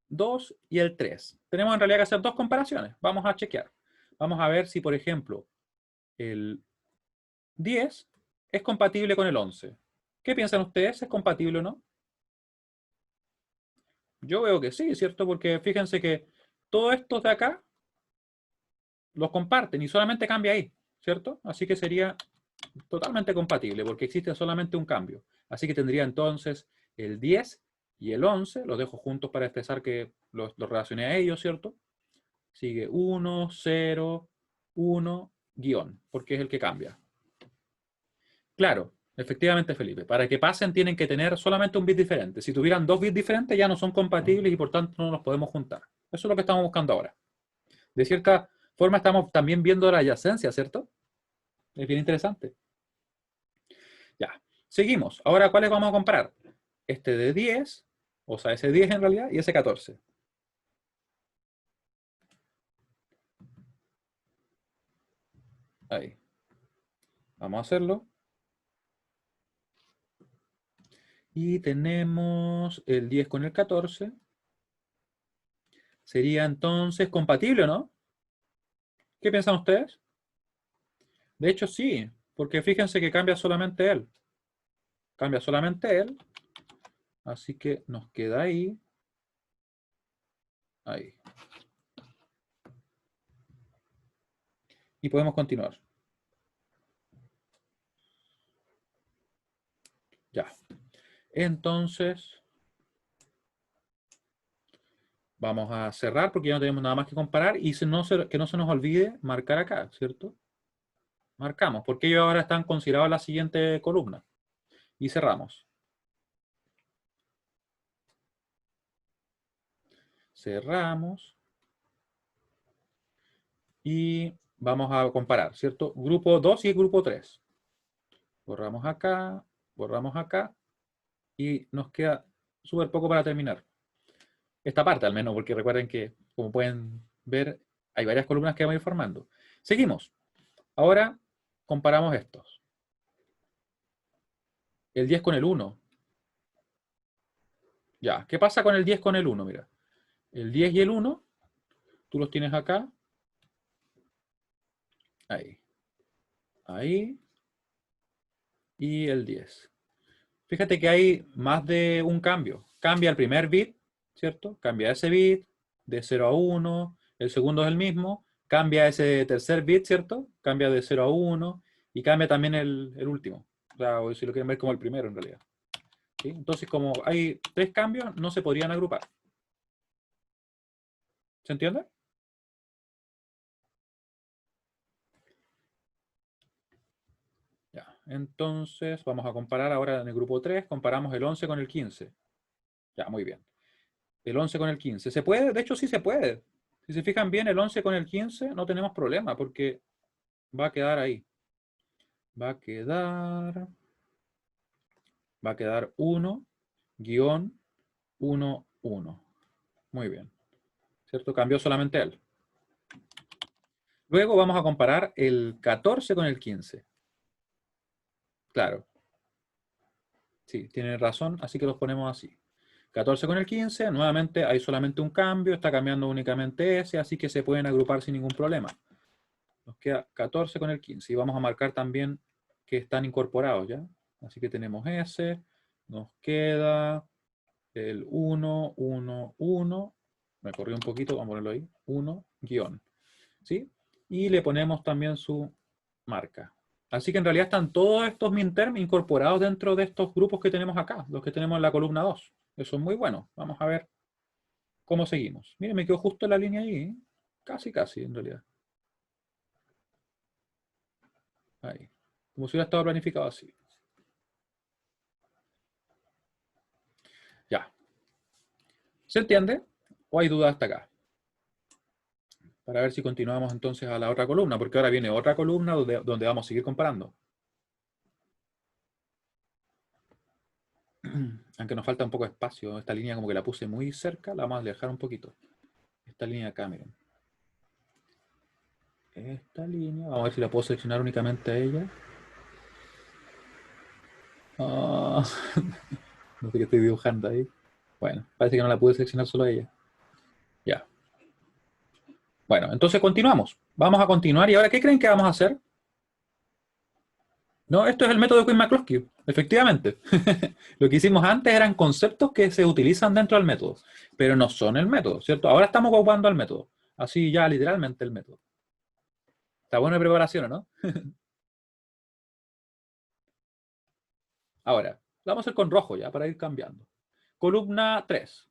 2 y el 3. Tenemos en realidad que hacer dos comparaciones. Vamos a chequear. Vamos a ver si, por ejemplo, el 10 es compatible con el 11. ¿Qué piensan ustedes? ¿Es compatible o no? Yo veo que sí, ¿cierto? Porque fíjense que todos estos de acá los comparten y solamente cambia ahí, ¿cierto? Así que sería totalmente compatible porque existe solamente un cambio. Así que tendría entonces el 10 y el 11, los dejo juntos para expresar que los relacioné a ellos, ¿cierto? Sigue 1, 0, 1, guión, porque es el que cambia. Claro, efectivamente, Felipe. Para que pasen tienen que tener solamente un bit diferente. Si tuvieran dos bits diferentes ya no son compatibles y por tanto no los podemos juntar. Eso es lo que estamos buscando ahora. De cierta forma estamos también viendo la adyacencia, ¿cierto? Es bien interesante. Ya, seguimos. Ahora, ¿cuáles vamos a comparar? Este de 10, o sea, ese 10 en realidad, y ese 14. Ahí. Vamos a hacerlo. Y tenemos el 10 con el 14. Sería entonces compatible, ¿no? ¿Qué piensan ustedes? De hecho, sí, porque fíjense que cambia solamente él. Cambia solamente él. Así que nos queda ahí. Ahí. Y podemos continuar. Ya. Entonces, vamos a cerrar porque ya no tenemos nada más que comparar. Y que no se nos olvide marcar acá, ¿cierto? Marcamos, porque ellos ahora están considerados en la siguiente columna. Y cerramos. Cerramos. Y vamos a comparar, ¿cierto? Grupo 2 y grupo 3. Borramos acá. Y nos queda súper poco para terminar. Esta parte al menos, porque recuerden que, como pueden ver, hay varias columnas que vamos a ir formando. Seguimos. Ahora comparamos estos. El 10 con el 1. Ya, ¿qué pasa con el 10 con el 1? Mira, el 10 y el 1, tú los tienes acá. Ahí. Ahí. Y el 10. Fíjate que hay más de un cambio. Cambia el primer bit, ¿cierto? Cambia ese bit de 0 a 1. El segundo es el mismo. Cambia ese tercer bit, ¿cierto? Cambia de 0 a 1. Y cambia también el último. O sea, o si lo quieren ver como el primero en realidad. ¿Sí? Entonces, como hay tres cambios, no se podrían agrupar. ¿Se entiende? Ya. Entonces, vamos a comparar ahora en el grupo 3. Comparamos el 11 con el 15. Ya, muy bien. El 11 con el 15. ¿Se puede? De hecho, sí se puede. Si se fijan bien, el 11 con el 15 no tenemos problema porque va a quedar ahí. Va a quedar... Va a quedar 1, guión, 1, 1. Muy bien. ¿Cierto? Cambió solamente él. Luego vamos a comparar el 14 con el 15. Claro. Sí, tiene razón, así que los ponemos así. 14 con el 15, nuevamente hay solamente un cambio, está cambiando únicamente ese, así que se pueden agrupar sin ningún problema. Nos queda 14 con el 15 y vamos a marcar también que están incorporados, ¿ya? Así que tenemos ese, nos queda el 1, 1, 1, me corrí un poquito, vamos a ponerlo ahí, 1, guión, ¿sí? Y le ponemos también su marca. Así que en realidad están todos estos minterms incorporados dentro de estos grupos que tenemos acá, los que tenemos en la columna 2. Eso es muy bueno. Vamos a ver cómo seguimos. Miren, me quedó justo en la línea ahí, ¿eh? Casi, casi, en realidad. Ahí. Como si hubiera estado planificado así. ¿Se entiende? ¿O hay dudas hasta acá? Para ver si continuamos entonces a la otra columna, porque ahora viene otra columna donde vamos a seguir comparando. Aunque nos falta un poco de espacio, esta línea como que la puse muy cerca, la vamos a alejar un poquito. Esta línea acá, miren. Esta línea, vamos a ver si la puedo seleccionar únicamente a ella. Oh, no sé qué estoy dibujando ahí. Bueno, parece que no la pude seleccionar solo a ella. Ya. Bueno, entonces continuamos. Vamos a continuar. ¿Y ahora qué creen que vamos a hacer? No, esto es el método de Quinn-McCloskey, efectivamente. Lo que hicimos antes eran conceptos que se utilizan dentro del método, pero no son el método, ¿cierto? Ahora estamos ocupando el método. Así ya literalmente el método. Está buena preparación, ¿no? Ahora, vamos a ir con rojo ya para ir cambiando. Columna 3.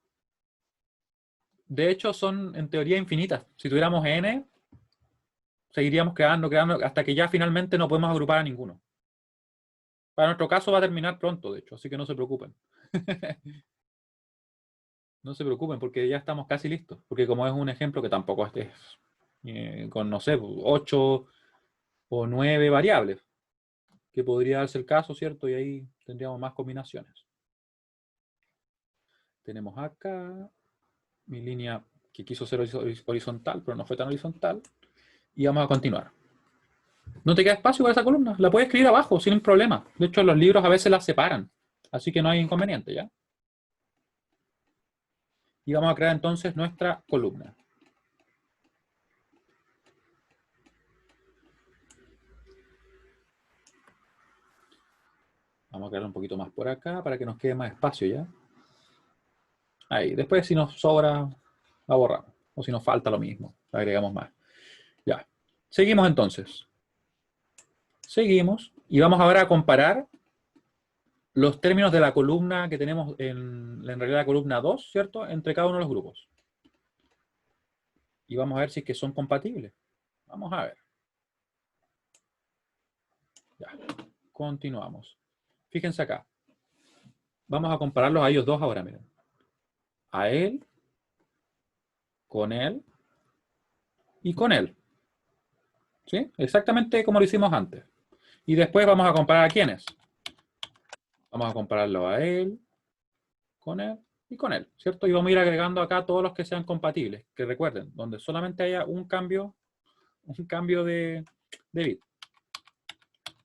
De hecho, son en teoría infinitas. Si tuviéramos n, seguiríamos quedando, hasta que ya finalmente no podemos agrupar a ninguno. Para nuestro caso va a terminar pronto, de hecho, así que no se preocupen. No se preocupen porque ya estamos casi listos. Porque como es un ejemplo que tampoco es con, no sé, 8 o 9 variables, que podría darse el caso, ¿cierto? Y ahí tendríamos más combinaciones. Tenemos acá mi línea que quiso ser horizontal, pero no fue tan horizontal. Y vamos a continuar. No te queda espacio para esa columna. La puedes escribir abajo sin problema. De hecho, los libros a veces las separan. Así que no hay inconveniente, ¿ya? Y vamos a crear entonces nuestra columna. Vamos a crear un poquito más por acá para que nos quede más espacio, ¿ya? Ahí. Después, si nos sobra, la borramos. O si nos falta lo mismo, la agregamos más. Ya. Seguimos entonces. Seguimos. Y vamos ahora a comparar los términos de la columna que tenemos en realidad la columna 2, ¿cierto? Entre cada uno de los grupos. Y vamos a ver si es que son compatibles. Vamos a ver. Ya. Continuamos. Fíjense acá. Vamos a compararlos a ellos dos ahora, miren. A él, con él y con él. ¿Sí? Exactamente como lo hicimos antes. Y después vamos a comparar a quiénes. Vamos a compararlo a él, con él y con él, ¿cierto? Y vamos a ir agregando acá todos los que sean compatibles. Que recuerden, donde solamente haya un cambio de bit.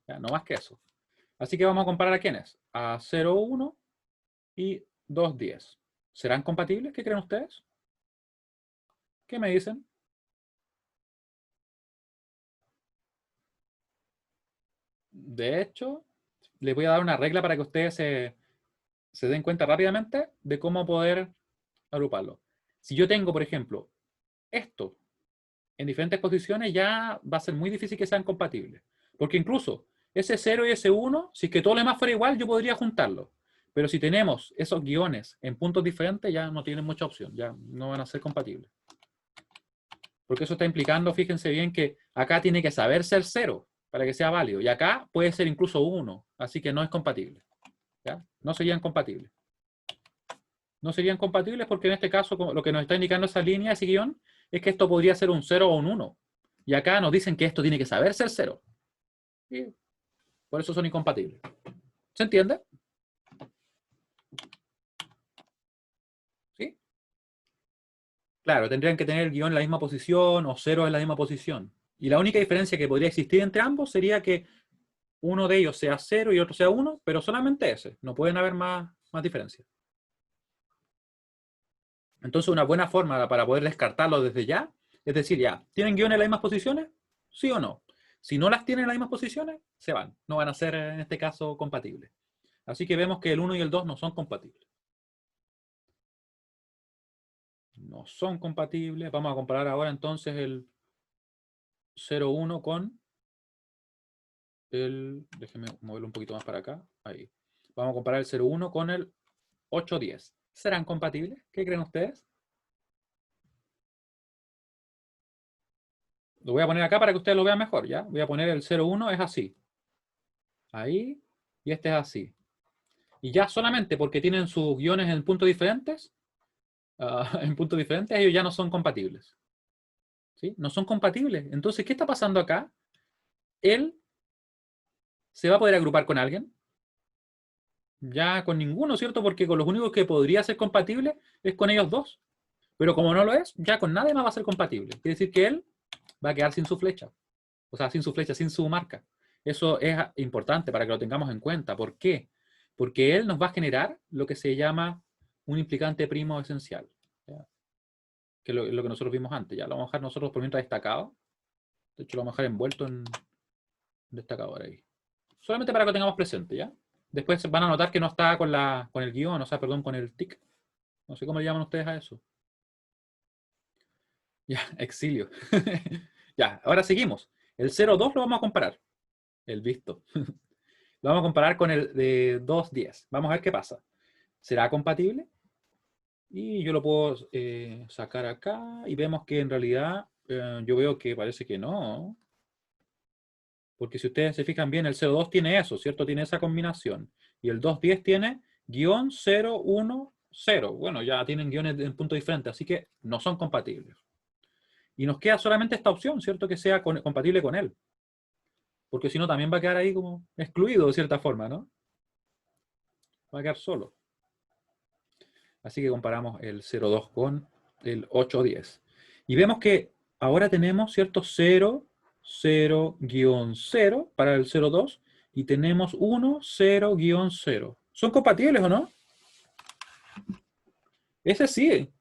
Ya, no más que eso. Así que vamos a comparar a quiénes. A 0,1 y 2,10. ¿Serán compatibles? ¿Qué creen ustedes? ¿Qué me dicen? De hecho, les voy a dar una regla para que ustedes se den cuenta rápidamente de cómo poder agruparlo. Si yo tengo, por ejemplo, esto en diferentes posiciones, ya va a ser muy difícil que sean compatibles. Porque incluso ese 0 y ese 1, si es que todo lo demás fuera igual, yo podría juntarlo. Pero si tenemos esos guiones en puntos diferentes, ya no tienen mucha opción, ya no van a ser compatibles. Porque eso está implicando, fíjense bien, que acá tiene que saberse el 0 para que sea válido. Y acá puede ser incluso 1, así que no es compatible. ¿Ya? No serían compatibles. No serían compatibles porque en este caso lo que nos está indicando esa línea, ese guión, es que esto podría ser un 0 o un 1. Y acá nos dicen que esto tiene que saberse el 0. Y por eso son incompatibles. ¿Se entiende? ¿Sí? Claro, tendrían que tener el guión en la misma posición o 0 en la misma posición. Y la única diferencia que podría existir entre ambos sería que uno de ellos sea 0 y otro sea 1, pero solamente ese. No pueden haber más diferencias. Entonces, una buena forma para poder descartarlo desde ya, es decir, ya, ¿tienen guiones en las mismas posiciones? ¿Sí o no? Si no las tienen en las mismas posiciones, se van. No van a ser, en este caso, compatibles. Así que vemos que el 1 y el 2 no son compatibles. No son compatibles. Vamos a comparar ahora entonces el 0,1 con el... Déjenme moverlo un poquito más para acá. Ahí. Vamos a comparar el 0,1 con el 8,10. ¿Serán compatibles? ¿Qué creen ustedes? Lo voy a poner acá para que ustedes lo vean mejor, ¿ya? Voy a poner el 0,1 es así. Ahí. Y este es así. Y ya solamente porque tienen sus guiones en puntos diferentes, en puntos diferentes, ellos ya no son compatibles. ¿Sí? No son compatibles. Entonces, ¿qué está pasando acá? Él se va a poder agrupar con alguien. Ya con ninguno, ¿cierto? Porque con los únicos que podría ser compatible es con ellos dos. Pero como no lo es, ya con nadie más va a ser compatible. Quiere decir que él va a quedar sin su flecha. O sea, sin su flecha, sin su marca. Eso es importante para que lo tengamos en cuenta. ¿Por qué? Porque él nos va a generar lo que se llama un implicante primo esencial. ¿Ya? Que es lo que nosotros vimos antes. Ya lo vamos a dejar nosotros por mientras destacado. De hecho, lo vamos a dejar envuelto en destacador ahí. Solamente para que lo tengamos presente, ¿ya? Después van a notar que no está con el guión, o sea, perdón, con el tic. No sé cómo le llaman ustedes a eso. Ya, exilio. Ya, ahora seguimos. El 0,2 lo vamos a comparar. El visto. Lo vamos a comparar con el de 2,10. Vamos a ver qué pasa. ¿Será compatible? Y yo lo puedo sacar acá y vemos que en realidad yo veo que parece que no. Porque si ustedes se fijan bien, el 0,2 tiene eso, ¿cierto? Tiene esa combinación. Y el 2,10 tiene guión 0,1,0. Bueno, ya tienen guiones en punto diferente, así que no son compatibles. Y nos queda solamente esta opción, ¿cierto? Que sea compatible con él. Porque si no, también va a quedar ahí como excluido de cierta forma, ¿no? Va a quedar solo. Así que comparamos el 0,2 con el 8,10. Y vemos que ahora tenemos, ¿cierto? 0, 0, 0 para el 0,2 y tenemos 1, 0, 0. ¿Son compatibles o no? Ese sí,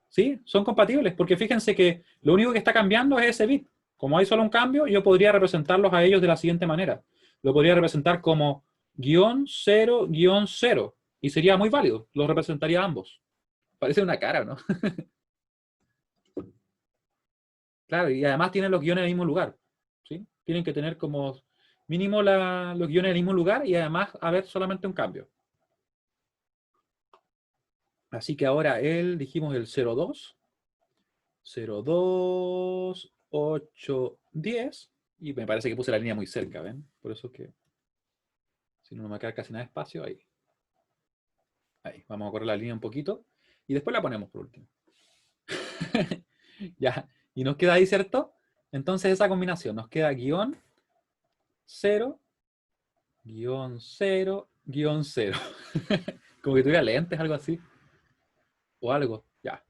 sí, son compatibles, porque fíjense que lo único que está cambiando es ese bit. Como hay solo un cambio, yo podría representarlos a ellos de la siguiente manera. Lo podría representar como guión 0, guión 0, y sería muy válido, lo representaría a ambos. Parece una cara, ¿no? Claro, y además tienen los guiones en el mismo lugar, ¿sí? Tienen que tener como mínimo los guiones en el mismo lugar y además haber solamente un cambio. Así que ahora dijimos el 0,2, 0,2, 8, 10, y me parece que puse la línea muy cerca, ¿ven? Por eso es que, si no, no me queda casi nada de espacio, ahí. Ahí, vamos a correr la línea un poquito, y después la ponemos por último. Ya, y nos queda ahí, ¿cierto? Entonces esa combinación, nos queda guión 0, guión 0, guión 0. Como que tuviera lentes, algo así. O algo, ya.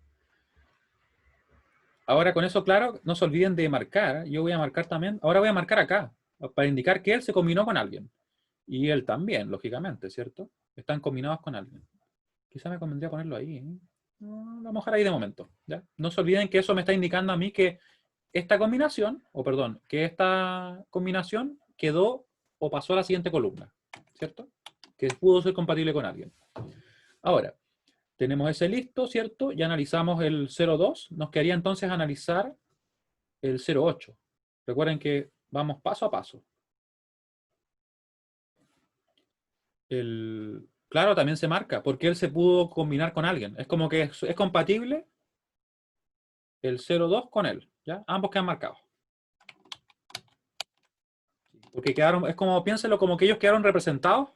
Ahora con eso claro, no se olviden de marcar. Yo voy a marcar también. Ahora voy a marcar acá, para indicar que él se combinó con alguien. Y él también, lógicamente, ¿cierto? Están combinados con alguien. Quizá me convendría ponerlo ahí. No, lo vamos a dejar ahí de momento. ¿Ya? No se olviden que eso me está indicando a mí que esta combinación, o perdón, que esta combinación quedó o pasó a la siguiente columna, ¿cierto? Que pudo ser compatible con alguien. Ahora, tenemos ese listo, ¿cierto? Ya analizamos el 0,2. Nos quedaría entonces analizar el 0,8. Recuerden que vamos paso a paso. Claro, también se marca, porque él se pudo combinar con alguien. Es como que es compatible el 0,2 con él. ¿Ya? Ambos quedan marcados. Porque quedaron, es como, piénsenlo como que ellos quedaron representados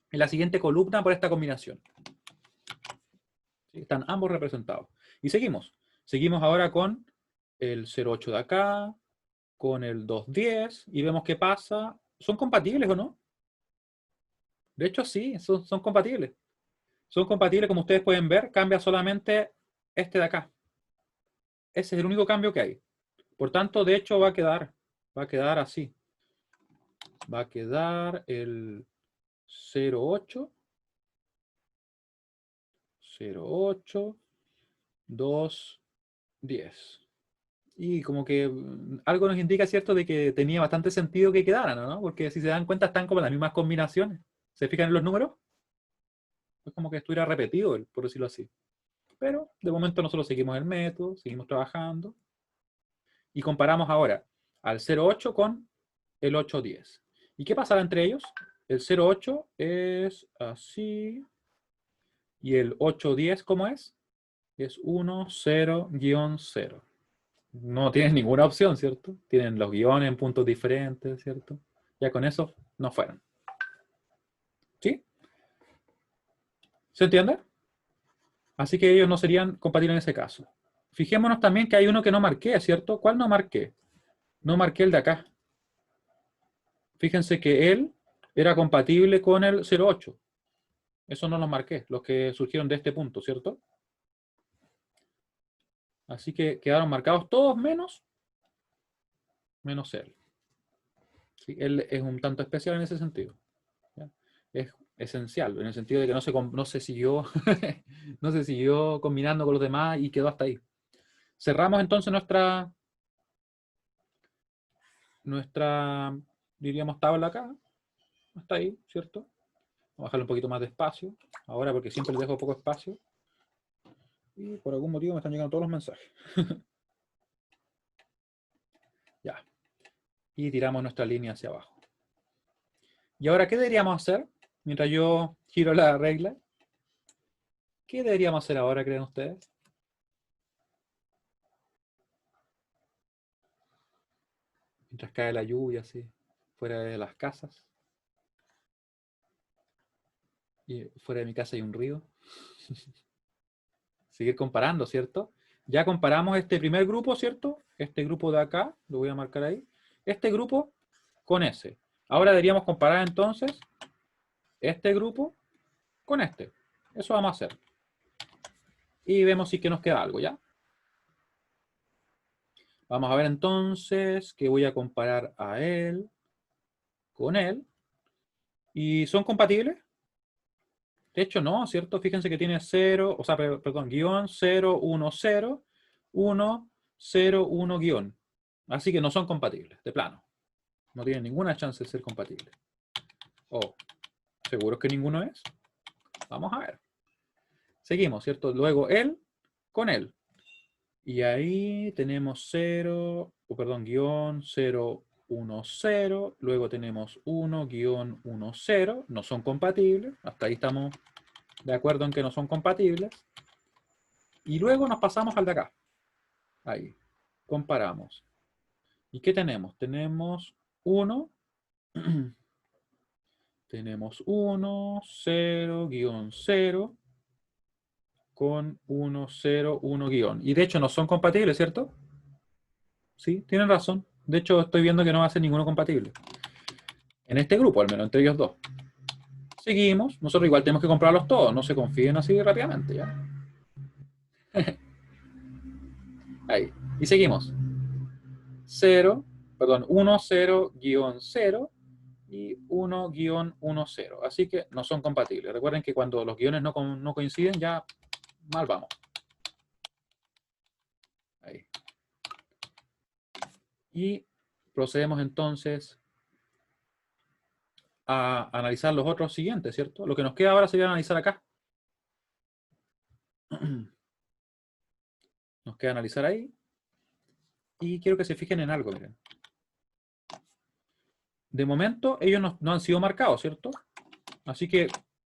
en la siguiente columna por esta combinación. ¿Sí? Están ambos representados. Y seguimos. Seguimos ahora con el 0,8 de acá, con el 2,10, y vemos qué pasa. ¿Son compatibles o no? De hecho, sí, son compatibles. Son compatibles, como ustedes pueden ver, cambia solamente este de acá. Ese es el único cambio que hay. Por tanto, de hecho, va a quedar así. Va a quedar el 0,8, 0,8, 2,10. Y como que algo nos indica, ¿cierto?, de que tenía bastante sentido que quedaran, ¿no? Porque si se dan cuenta, están como las mismas combinaciones. ¿Se fijan en los números? Es como que estuviera repetido, por decirlo así. Pero de momento nosotros seguimos el método, seguimos trabajando. Y comparamos ahora al 0,8 con el 8,10. ¿Y qué pasará entre ellos? El 0,8 es así. Y el 8,10, ¿cómo es? Es 1, 0, guión 0. No tienen ninguna opción, ¿cierto? Tienen los guiones en puntos diferentes, ¿cierto? Ya con eso no fueron. ¿Sí? ¿Se entiende? Así que ellos no serían compatibles en ese caso. Fijémonos también que hay uno que no marqué, ¿cierto? ¿Cuál no marqué? No marqué el de acá. Fíjense que él era compatible con el 0,8. Eso no los marqué, los que surgieron de este punto, ¿cierto? Así que quedaron marcados todos menos él. ¿Sí? Él es un tanto especial en ese sentido. ¿Ya? Es esencial, en el sentido de que no se siguió, no se siguió combinando con los demás y quedó hasta ahí. Cerramos entonces nuestra, diríamos, tabla acá. Hasta ahí, ¿cierto? Vamos a bajarle un poquito más de espacio. Ahora porque siempre le dejo poco espacio. Y por algún motivo me están llegando todos los mensajes. Ya. Y tiramos nuestra línea hacia abajo. ¿Y ahora qué deberíamos hacer? Mientras yo giro la regla. ¿Qué deberíamos hacer ahora, creen ustedes? Mientras cae la lluvia, así, fuera de las casas. Y fuera de mi casa hay un río. Seguir comparando, ¿cierto? Ya comparamos este primer grupo, ¿cierto? Este grupo de acá, lo voy a marcar ahí. Este grupo con ese. Ahora deberíamos comparar entonces este grupo con este. Eso vamos a hacer. Y vemos si que nos queda algo, ¿ya? Vamos a ver entonces que voy a comparar a él con él. ¿Y son compatibles? De hecho, no, ¿cierto? Fíjense que tiene 0, o sea, perdón, guión 0, 1, 0, 1, 0, 1, guión. Así que no son compatibles, de plano. No tienen ninguna chance de ser compatibles. Oh, ¿seguros que ninguno es? Vamos a ver. Seguimos, ¿cierto? Luego él con él. Y ahí tenemos 0, perdón, guión 0, 1, 0. Luego tenemos 1, guión 1, 0. No son compatibles. Hasta ahí estamos de acuerdo en que no son compatibles. Y luego nos pasamos al de acá. Ahí. Comparamos. ¿Y qué tenemos? Tenemos 1. Tenemos 1, 0, guión 0. Con 1, 0, 1, guión. Y de hecho no son compatibles, ¿cierto? Sí, tienen razón. De hecho, estoy viendo que no va a ser ninguno compatible. En este grupo, al menos, entre ellos dos. Seguimos. Nosotros igual tenemos que comprarlos todos. No se confíen así rápidamente, ¿ya? Ahí. Y seguimos. 0, perdón, 1, 0, guión 0 y 1, guión 1, 0. Así que no son compatibles. Recuerden que cuando los guiones no coinciden, ya mal vamos. Ahí. Y procedemos entonces a analizar los otros siguientes, ¿cierto? Lo que nos queda ahora sería analizar acá. Nos queda analizar ahí. Y quiero que se fijen en algo, miren. De momento, ellos no han sido marcados, ¿cierto? Así que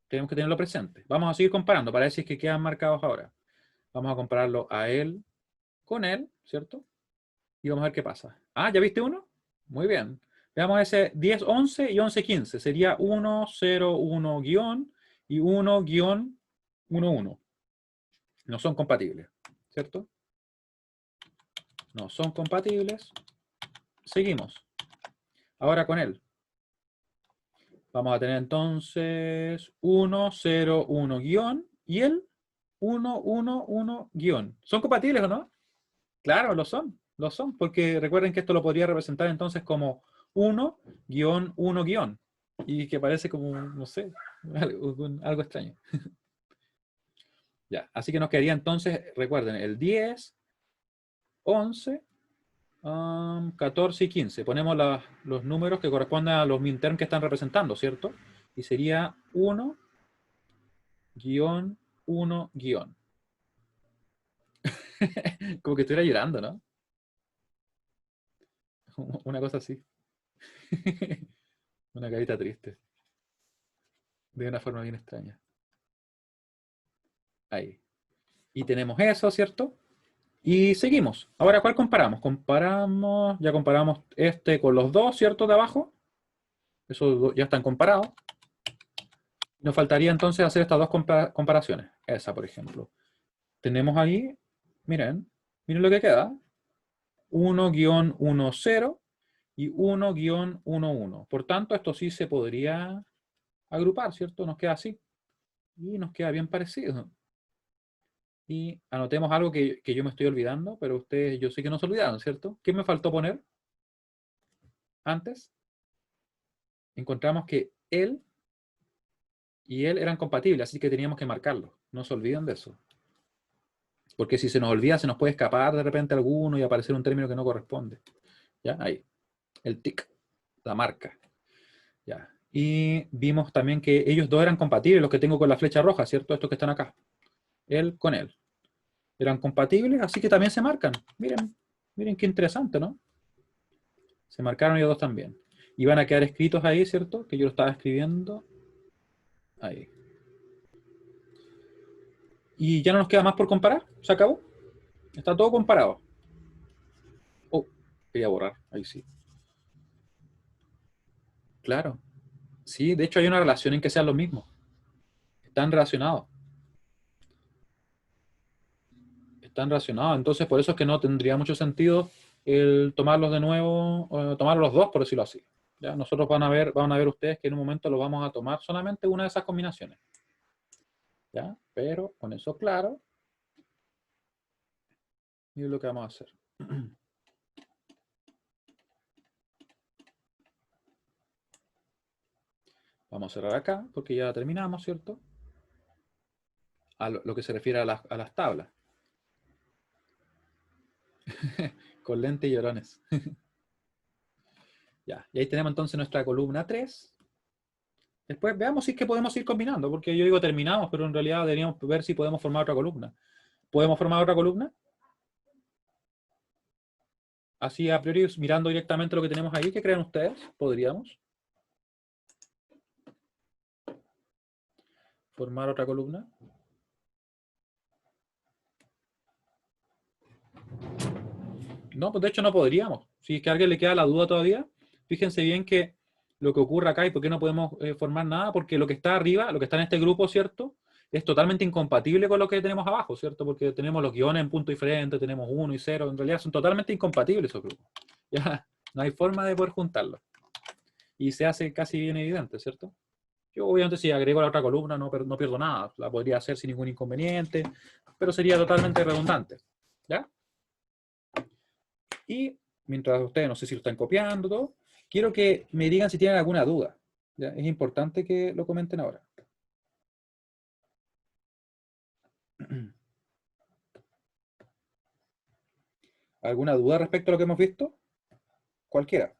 tenemos que tenerlo presente. Vamos a seguir comparando para ver si es que quedan marcados ahora. Vamos a compararlo a él con él, ¿cierto? Y vamos a ver qué pasa. Ah, ¿ya viste uno? Muy bien. Veamos ese 10, 11 y 11, 15. Sería 1, 0, 1, guión y 1, guión, 1, 1. No son compatibles, ¿cierto? No son compatibles. Seguimos. Ahora con él. Vamos a tener entonces 1, 0, 1, guión y él 1, 1, 1, guión. ¿Son compatibles o no? Claro, lo son, porque recuerden que esto lo podría representar entonces como 1, guión, 1, guión. Y que parece como, no sé, algo extraño. Ya, así que nos quedaría entonces, recuerden, el 10, 11, 14 y 15. Ponemos los números que corresponden a los midterm que están representando, ¿cierto? Y sería 1, guión, 1, guión. Como que estuviera llorando, ¿no? Una cosa así. Una carita triste. De una forma bien extraña. Ahí. Y tenemos eso, ¿cierto? Y seguimos. Ahora, ¿cuál comparamos? Ya comparamos este con los dos, ¿cierto? De abajo. Esos ya están comparados. Nos faltaría entonces hacer estas dos comparaciones. Esa, por ejemplo. tenemos ahí, miren lo que queda. 1-10 y 1-11. Por tanto, esto sí se podría agrupar, ¿cierto? Nos queda así. Y nos queda bien parecido. Y anotemos algo que yo me estoy olvidando, pero ustedes yo sé que no se olvidaron, ¿cierto? ¿Qué me faltó poner antes? Encontramos que él y él eran compatibles, así que teníamos que marcarlo. No se olviden de eso. Porque si se nos olvida, se nos puede escapar de repente alguno y aparecer un término que no corresponde. ¿Ya? Ahí. El tic. La marca. ¿Ya? Y vimos también que ellos dos eran compatibles, los que tengo con la flecha roja, ¿cierto? Estos que están acá. Él con él. Eran compatibles, así que también se marcan. Miren, miren qué interesante, ¿no? Se marcaron ellos dos también. Y van a quedar escritos ahí, ¿cierto? Que yo lo estaba escribiendo. Ahí. Y ya no nos queda más por comparar. ¿Se acabó? Está todo comparado. Oh, quería borrar. Ahí sí. Claro. Sí, de hecho hay una relación en que sean los mismos. Están relacionados. Están relacionados. Entonces, por eso es que no tendría mucho sentido el tomarlos de nuevo, o tomar los dos, por decirlo así. ¿Ya? Nosotros van a ver ustedes que en un momento lo vamos a tomar solamente una de esas combinaciones. ¿Ya? Pero con eso claro, y es lo que vamos a hacer. Vamos a cerrar acá, porque ya terminamos, ¿cierto? A lo que se refiere a las tablas. Con lente y llorones. Ya, y ahí tenemos entonces nuestra columna 3. Después veamos si es que podemos ir combinando, porque yo digo terminamos, pero en realidad deberíamos ver si podemos formar otra columna. ¿Podemos formar otra columna? Así a priori, mirando directamente lo que tenemos ahí, ¿qué creen ustedes? ¿Podríamos formar otra columna? No, pues de hecho no podríamos. Si es que a alguien le queda la duda todavía, fíjense bien que lo que ocurre acá y por qué no podemos formar nada, porque lo que está arriba, lo que está en este grupo, ¿cierto? Es totalmente incompatible con lo que tenemos abajo, ¿cierto? Porque tenemos los guiones en punto diferente, tenemos 1 y 0, en realidad son totalmente incompatibles esos grupos. Ya, no hay forma de poder juntarlos. Y se hace casi bien evidente, ¿cierto? Yo obviamente si agrego la otra columna no pierdo nada, la podría hacer sin ningún inconveniente, pero sería totalmente redundante. ¿Ya? Y mientras ustedes, no sé si lo están copiando, todo, quiero que me digan si tienen alguna duda. ¿Ya? Es importante que lo comenten ahora. ¿Alguna duda respecto a lo que hemos visto? Cualquiera.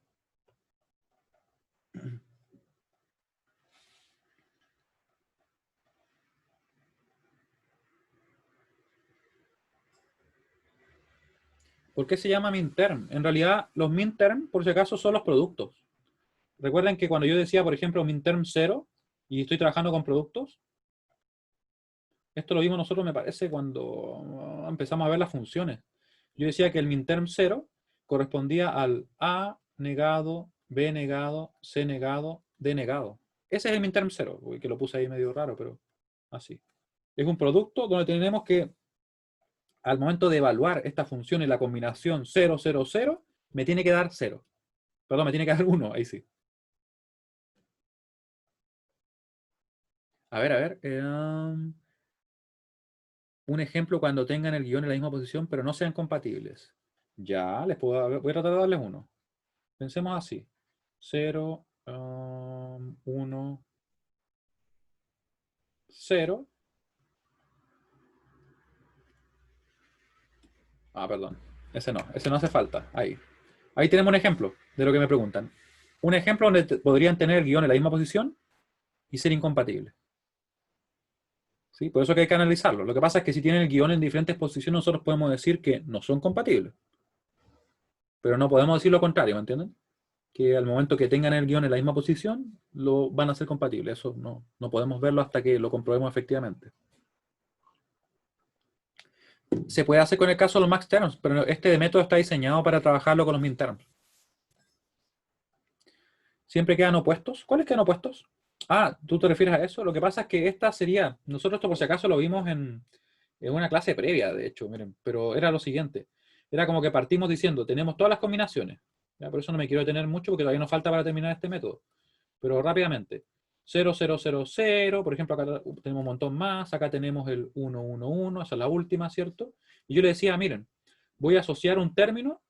¿Por qué se llama minterm? En realidad, los minterm, por si acaso, son los productos. Recuerden que cuando yo decía, por ejemplo, minterm 0, y estoy trabajando con productos, esto lo vimos nosotros, me parece, cuando empezamos a ver las funciones. Yo decía que el minterm 0 correspondía al A negado, B negado, C negado, D negado. Ese es el minterm 0, que lo puse ahí medio raro, pero así. Es un producto donde tenemos que, al momento de evaluar esta función en la combinación 0, 0, 0, me tiene que dar 0. Perdón, me tiene que dar 1, ahí sí. A ver. Un ejemplo cuando tengan el guión en la misma posición, pero no sean compatibles. Ya, voy a tratar de darles uno. Pensemos así. 0, 1, 0. Ah, perdón. Ese no hace falta. Ahí. Ahí tenemos un ejemplo de lo que me preguntan. Un ejemplo donde podrían tener el guión en la misma posición y ser incompatibles. ¿Sí? Por eso que hay que analizarlo. Lo que pasa es que si tienen el guión en diferentes posiciones, nosotros podemos decir que no son compatibles. Pero no podemos decir lo contrario, ¿me entienden? Que al momento que tengan el guión en la misma posición, lo van a ser compatibles. Eso no podemos verlo hasta que lo comprobemos efectivamente. Se puede hacer con el caso de los max terms, pero este método está diseñado para trabajarlo con los min terms. Siempre quedan opuestos. ¿Cuáles quedan opuestos? Ah, ¿tú te refieres a eso? Lo que pasa es que esta sería, nosotros esto por si acaso lo vimos en una clase previa, de hecho, miren, pero era lo siguiente. Era como que partimos diciendo, tenemos todas las combinaciones. ¿Ya? Por eso no me quiero detener mucho, porque todavía nos falta para terminar este método. Pero rápidamente. 0000, por ejemplo, acá tenemos un montón más, acá tenemos el 111, esa es la última, ¿cierto? Y yo le decía, miren, voy a asociar un término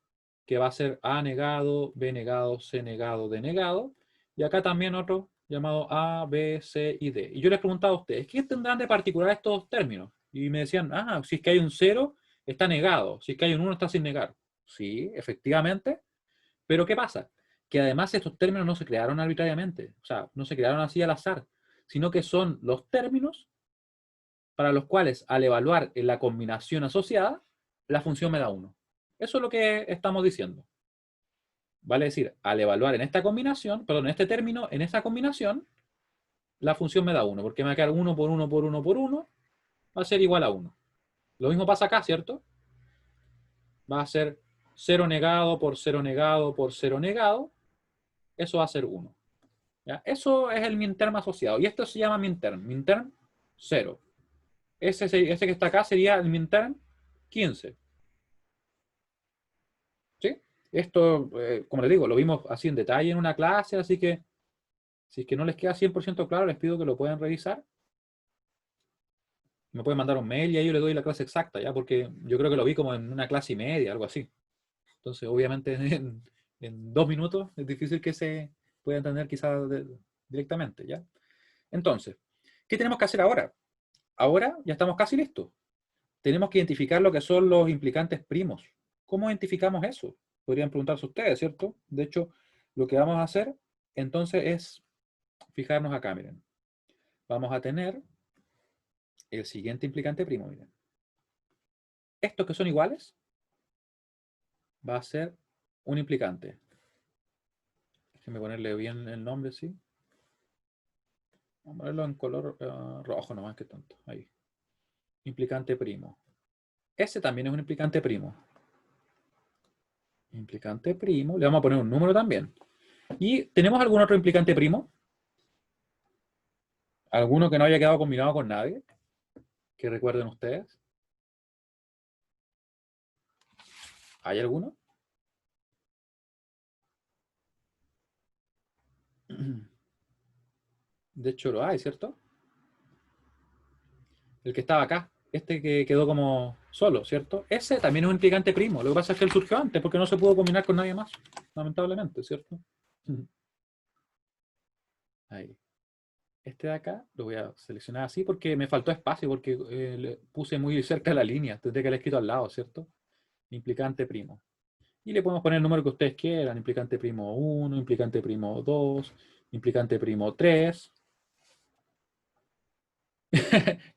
que va a ser A negado, B negado, C negado, D negado, y acá también otro llamado A, B, C y D. Y yo les preguntaba a ustedes, ¿qué tendrán de particular estos términos? Y me decían, si es que hay un 0, está negado, si es que hay un 1, está sin negar. Sí, efectivamente, pero ¿qué pasa? Que además estos términos no se crearon arbitrariamente, o sea, no se crearon así al azar, sino que son los términos para los cuales al evaluar en la combinación asociada, la función me da 1. Eso es lo que estamos diciendo. Vale decir, al evaluar en esta combinación, perdón, en este término, en esta combinación, la función me da 1, porque me va a quedar 1 por 1 por 1 por 1, va a ser igual a 1. Lo mismo pasa acá, ¿cierto? Va a ser 0 negado por 0 negado por 0 negado, eso va a ser 1. ¿Ya? Eso es el minterm asociado. Y esto se llama minterm. Minterm 0. Ese que está acá sería el minterm 15. ¿Sí? Esto, como les digo, lo vimos así en detalle en una clase, así que si es que no les queda 100% claro, les pido que lo puedan revisar. Me pueden mandar un mail y ahí yo les doy la clase exacta, ¿ya? Porque yo creo que lo vi como en una clase y media, algo así. Entonces, obviamente, en 2 minutos es difícil que se pueda entender quizás directamente, ¿ya? Entonces, ¿qué tenemos que hacer ahora? Ahora ya estamos casi listos. Tenemos que identificar lo que son los implicantes primos. ¿Cómo identificamos eso? Podrían preguntarse ustedes, ¿cierto? De hecho, lo que vamos a hacer entonces es fijarnos acá, miren. Vamos a tener el siguiente implicante primo, miren. Estos que son iguales va a ser un implicante. Déjenme ponerle bien el nombre, ¿sí? Vamos a ponerlo en color rojo nomás que tanto. Ahí. Implicante primo. Ese también es un implicante primo. Implicante primo. Le vamos a poner un número también. ¿Y tenemos algún otro implicante primo? ¿Alguno que no haya quedado combinado con nadie? ¿Que recuerden ustedes? ¿Hay alguno? De hecho lo hay, ¿cierto? El que estaba acá. Este que quedó como solo, ¿cierto? Ese también es un implicante primo. Lo que pasa es que él surgió antes porque no se pudo combinar con nadie más. Lamentablemente, ¿cierto? Ahí. Este de acá lo voy a seleccionar así porque me faltó espacio, porque le puse muy cerca de la línea. Tendría que haber escrito al lado, ¿cierto? Implicante primo. Y le podemos poner el número que ustedes quieran. Implicante primo 1, implicante primo 2, implicante primo 3.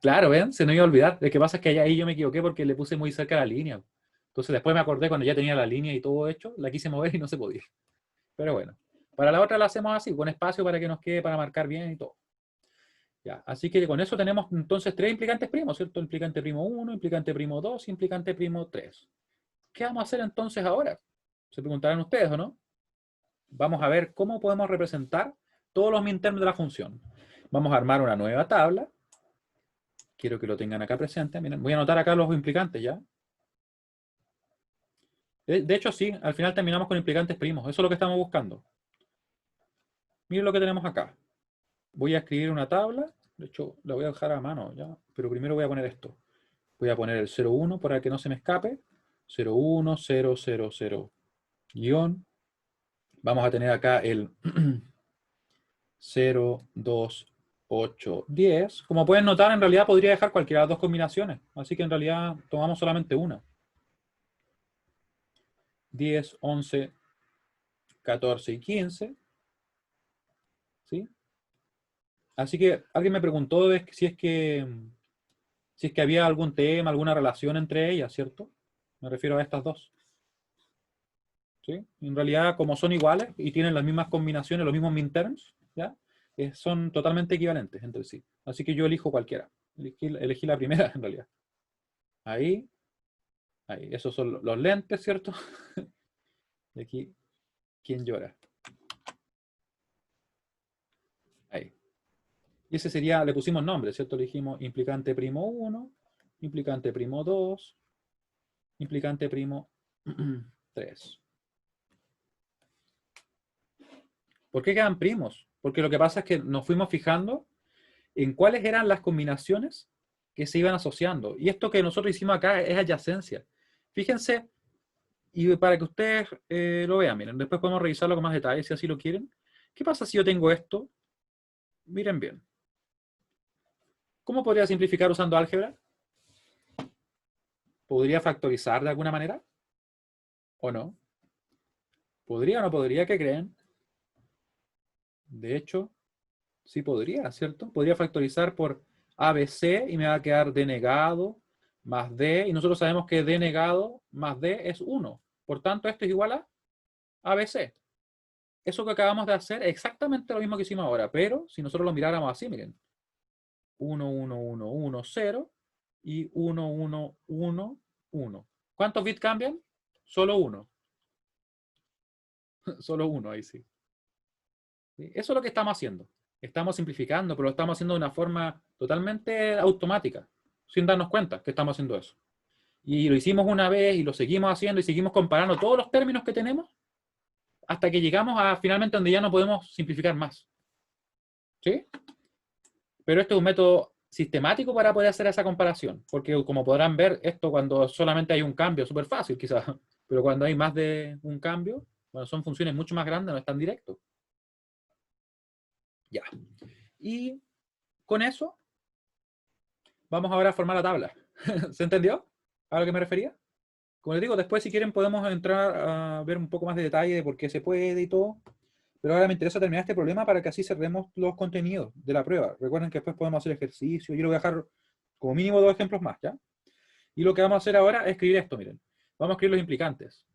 Claro, ¿ven? Se me iba a olvidar. Lo que pasa es que ahí yo me equivoqué porque le puse muy cerca de la línea. Entonces después me acordé cuando ya tenía la línea y todo hecho, la quise mover y no se podía. Pero bueno, para la otra la hacemos así, con espacio para que nos quede para marcar bien y todo. Ya, así que con eso tenemos entonces 3 implicantes primos, ¿cierto? Implicante primo 1, implicante primo 2, implicante primo 3. ¿Qué vamos a hacer entonces ahora? Se preguntarán ustedes, ¿o no? Vamos a ver cómo podemos representar todos los minterms de la función. Vamos a armar una nueva tabla. Quiero que lo tengan acá presente. Miren, voy a anotar acá los implicantes ya. De hecho, sí, al final terminamos con implicantes primos. Eso es lo que estamos buscando. Miren lo que tenemos acá. Voy a escribir una tabla. De hecho, la voy a dejar a mano ya. Pero primero voy a poner esto. Voy a poner el 01 para que no se me escape. 01, 0, 0, 0, guión. Vamos a tener acá el 0, 2, 8, 10. Como pueden notar, en realidad podría dejar cualquiera de las dos combinaciones. Así que en realidad tomamos solamente una. 10, 11, 14 y 15. ¿Sí? Así que alguien me preguntó si es que había algún tema, alguna relación entre ellas, ¿cierto? Me refiero a estas dos. ¿Sí? En realidad, como son iguales y tienen las mismas combinaciones, los mismos minterms, ¿ya? Son totalmente equivalentes entre sí. Así que yo elijo cualquiera. Elegí la primera, en realidad. Ahí, ahí. Esos son los lentes, ¿cierto? Y aquí, ¿quién llora? Ahí. Y ese sería, le pusimos nombre, ¿cierto? Le dijimos implicante primo 1, implicante primo 2, implicante primo 3. ¿Por qué quedan primos? Porque lo que pasa es que nos fuimos fijando en cuáles eran las combinaciones que se iban asociando. Y esto que nosotros hicimos acá es adyacencia. Fíjense, y para que ustedes lo vean, miren, después podemos revisarlo con más detalle si así lo quieren. ¿Qué pasa si yo tengo esto? Miren bien. ¿Cómo podría simplificar usando álgebra? ¿Podría factorizar de alguna manera? ¿O no? ¿Podría o no podría? ¿Qué creen? De hecho, sí podría, ¿cierto? Podría factorizar por ABC y me va a quedar D negado más D, y nosotros sabemos que D negado más D es 1. Por tanto, esto es igual a ABC. Eso que acabamos de hacer es exactamente lo mismo que hicimos ahora, pero si nosotros lo miráramos así, miren. 1, 1, 1, 1, 0 y 1, 1, 1, 1. ¿Cuántos bits cambian? Solo uno. Solo uno, ahí sí. ¿Sí? Eso es lo que estamos haciendo. Estamos simplificando, pero lo estamos haciendo de una forma totalmente automática, sin darnos cuenta que estamos haciendo eso. Y lo hicimos una vez y lo seguimos haciendo y seguimos comparando todos los términos que tenemos hasta que llegamos a finalmente donde ya no podemos simplificar más. ¿Sí? Pero este es un método sistemático para poder hacer esa comparación, porque como podrán ver, esto cuando solamente hay un cambio es súper fácil quizás, pero cuando hay más de un cambio, bueno, son funciones mucho más grandes, no es tan directo. Ya. Y con eso, vamos ahora a formar la tabla. ¿Se entendió a lo que me refería? Como les digo, después si quieren podemos entrar a ver un poco más de detalle de por qué se puede y todo. Pero ahora me interesa terminar este problema para que así cerremos los contenidos de la prueba. Recuerden que después podemos hacer ejercicio. Yo le voy a dejar como mínimo 2 ejemplos más, ¿ya? Y lo que vamos a hacer ahora es escribir esto, miren. Vamos a escribir los implicantes.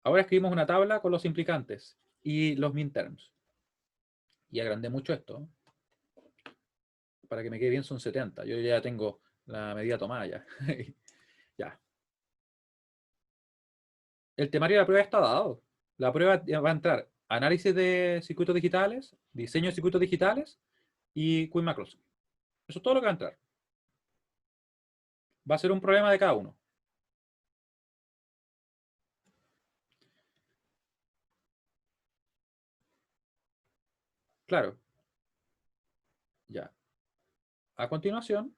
Ahora escribimos una tabla con los implicantes y los minterms. Y agrandé mucho esto. Para que me quede bien son 70. Yo ya tengo la medida tomada ya. Ya. El temario de la prueba está dado. La prueba va a entrar análisis de circuitos digitales, diseño de circuitos digitales y Quinn macros. Eso es todo lo que va a entrar. Va a ser un problema de cada uno. Claro. Ya. A continuación,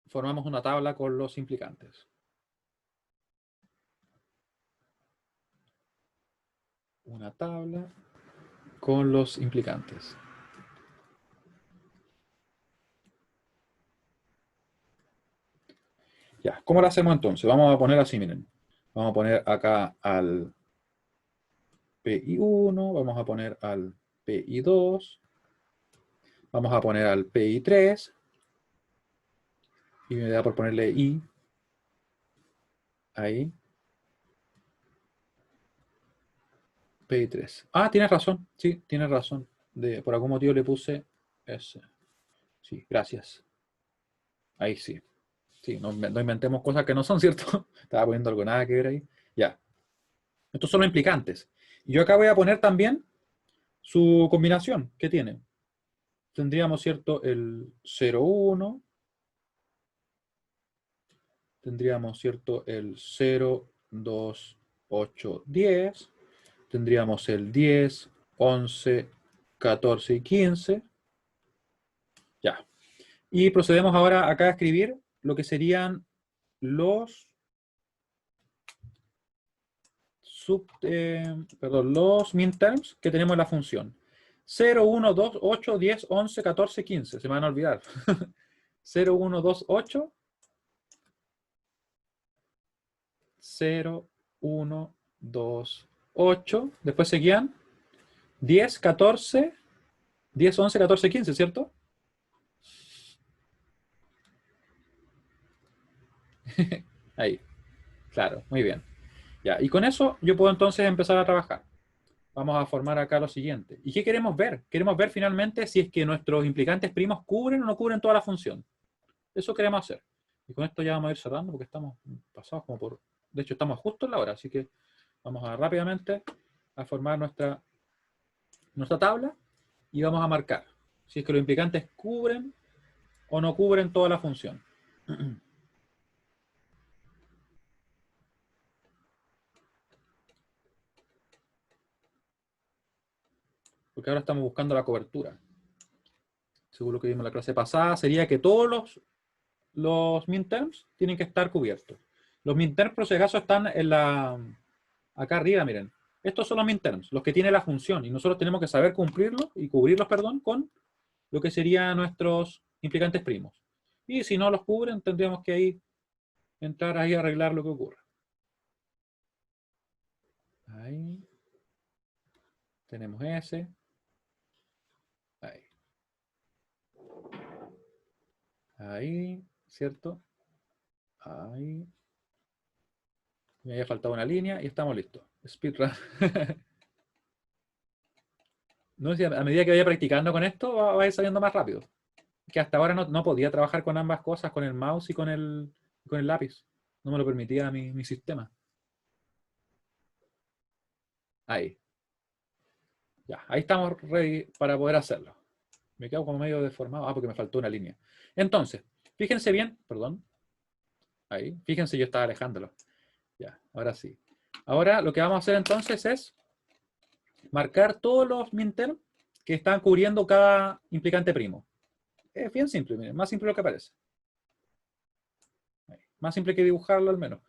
formamos una tabla con los implicantes. Una tabla con los implicantes. Ya, ¿cómo lo hacemos entonces? Vamos a poner así, miren. Vamos a poner acá al PI1, vamos a poner al PI2, vamos a poner al PI3, y me da por ponerle I, ahí, PI3. Ah, tienes razón, sí, tienes razón. Por algún motivo le puse S. Sí, gracias. Ahí sí. Sí, no inventemos cosas que no son, ¿cierto? Estaba poniendo algo nada que ver ahí. Ya. Estos son los implicantes. Y yo acá voy a poner también su combinación que tiene. Tendríamos, ¿cierto? El 0,1. Tendríamos, ¿cierto? El 0, 2, 8, 10. Tendríamos el 10, 11, 14 y 15. Ya. Y procedemos ahora acá a escribir lo que serían los los minterms que tenemos en la función. 0, 1, 2, 8, 10, 11, 14, 15. Se me van a olvidar. 0, 1, 2, 8. 0, 1, 2, 8. Después seguían 10, 14, 10, 11, 14, 15, ¿cierto? Ahí. Claro, muy bien. Ya, y con eso yo puedo entonces empezar a trabajar. Vamos a formar acá lo siguiente. ¿Y qué queremos ver? Queremos ver finalmente si es que nuestros implicantes primos cubren o no cubren toda la función. Eso queremos hacer. Y con esto ya vamos a ir cerrando porque estamos pasados como por... De hecho, estamos justo en la hora, así que vamos a rápidamente a formar nuestra tabla. y vamos a marcar si es que los implicantes cubren o no cubren toda la función. Porque ahora estamos buscando la cobertura. Según lo que vimos en la clase pasada, sería que todos los minterms tienen que estar cubiertos. Los minterms, por si acaso, están en acá arriba, miren. Estos son los minterms, los que tiene la función, y nosotros tenemos que saber cumplirlos y cubrirlos, perdón, con lo que serían nuestros implicantes primos. Y si no los cubren, tendríamos que ahí entrar ahí a arreglar lo que ocurre. Ahí. Tenemos ese. Ahí. Ahí, ¿cierto? Ahí. Me había faltado una línea y estamos listos. Speedrun. No sé, a medida que vaya practicando con esto, va a ir saliendo más rápido. Que hasta ahora no podía trabajar con ambas cosas, con el mouse y con el lápiz. No me lo permitía mi sistema. Ahí. Ya, ahí estamos ready para poder hacerlo. Me quedo como medio deformado. Ah, porque me faltó una línea. Entonces, fíjense bien, perdón. Ahí, fíjense, yo estaba alejándolo. Ya, ahora sí. Ahora lo que vamos a hacer entonces es marcar todos los minterms que están cubriendo cada implicante primo. Es bien simple, miren, más simple de lo que parece. Ahí, más simple que dibujarlo al menos.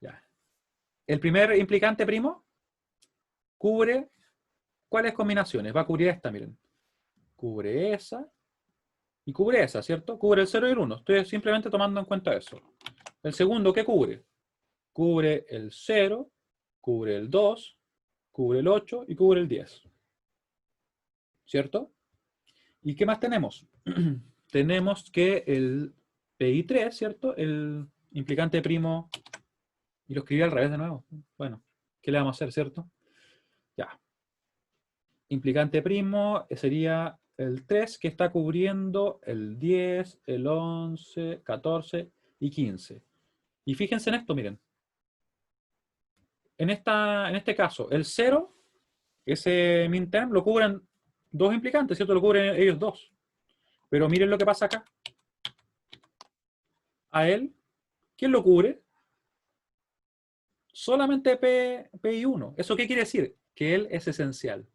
Ya. El primer implicante primo cubre, ¿cuáles combinaciones? Va a cubrir esta, miren. Cubre esa y cubre esa, ¿cierto? Cubre el 0 y el 1. Estoy simplemente tomando en cuenta eso. El segundo, ¿qué cubre? Cubre el 0, cubre el 2, cubre el 8 y cubre el 10. ¿Cierto? ¿Y qué más tenemos? Tenemos que el PI3, ¿cierto? El implicante primo, y lo escribí al revés de nuevo. Bueno, ¿qué le vamos a hacer, cierto? Ya. Implicante primo sería el 3 que está cubriendo el 10, el 11, 14 y 15. Y fíjense en esto, miren. En este caso, el 0, ese minterm, lo cubren dos implicantes, ¿cierto? Lo cubren ellos dos. Pero miren lo que pasa acá. A él, ¿quién lo cubre? Solamente PI1. ¿Eso qué quiere decir? Que él es esencial.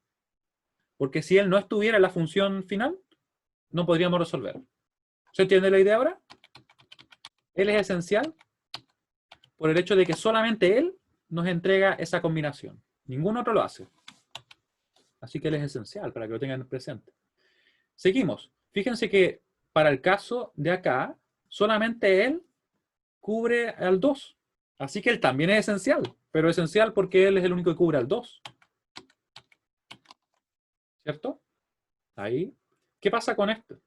Porque si él no estuviera en la función final, no podríamos resolver. ¿Se entiende la idea ahora? Él es esencial por el hecho de que solamente él nos entrega esa combinación. Ningún otro lo hace. Así que él es esencial para que lo tengan presente. Seguimos. Fíjense que para el caso de acá, solamente él cubre al 2. Así que él también es esencial. Pero esencial porque él es el único que cubre al 2. ¿Cierto? Ahí. ¿Qué pasa con esto?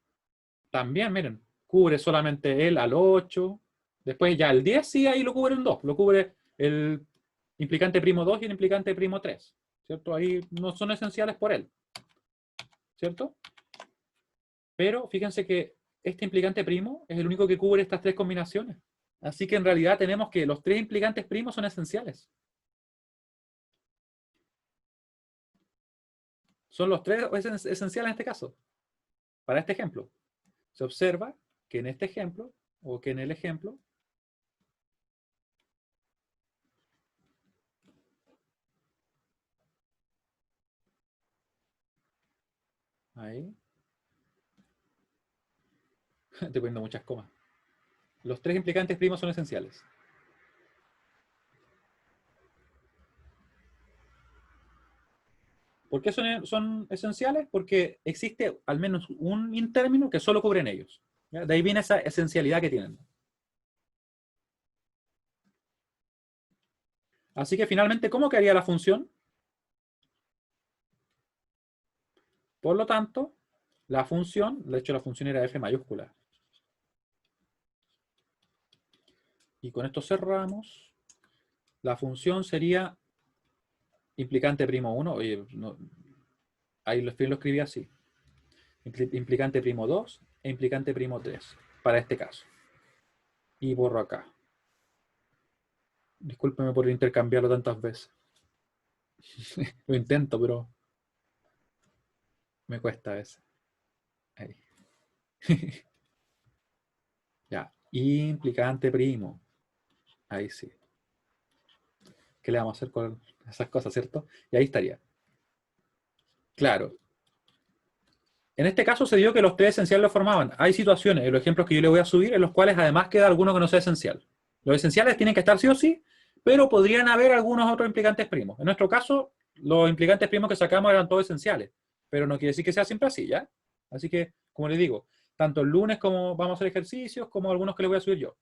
También, miren, cubre solamente él al 8. Después ya el 10 sí, ahí lo cubre el 2. Lo cubre el implicante primo 2 y el implicante primo 3. ¿Cierto? Ahí no son esenciales por él. ¿Cierto? Pero fíjense que este implicante primo es el único que cubre estas tres combinaciones. Así que en realidad tenemos que los tres implicantes primos son esenciales. Son los tres esenciales en este caso. Para este ejemplo. Se observa que en este ejemplo, o que en el ejemplo, ahí, estoy poniendo muchas comas. Los tres implicantes primos son esenciales. ¿Por qué son esenciales? Porque existe al menos un intérmino que solo cubren ellos. ¿Ya? De ahí viene esa esencialidad que tienen. Así que finalmente, ¿cómo quedaría la función? Por lo tanto, la función, de hecho la función era f mayúscula. Y con esto cerramos. La función sería implicante primo 1. Oye, no, ahí lo escribí así. Implicante primo 2 e implicante primo 3, para este caso. Y borro acá. Discúlpeme por intercambiarlo tantas veces. Lo intento, pero Me cuesta a veces. Ahí. Ya. Implicante primo. Ahí sí. ¿Qué le vamos a hacer con esas cosas, cierto? Y ahí estaría. Claro. En este caso se dio que los tres esenciales lo formaban. Hay situaciones, en los ejemplos que yo le voy a subir, en los cuales además queda alguno que no sea esencial. Los esenciales tienen que estar sí o sí, pero podrían haber algunos otros implicantes primos. En nuestro caso, los implicantes primos que sacamos eran todos esenciales, pero no quiere decir que sea siempre así, ¿ya? Así que, como les digo, tanto el lunes como vamos a hacer ejercicios, como algunos que les voy a subir yo.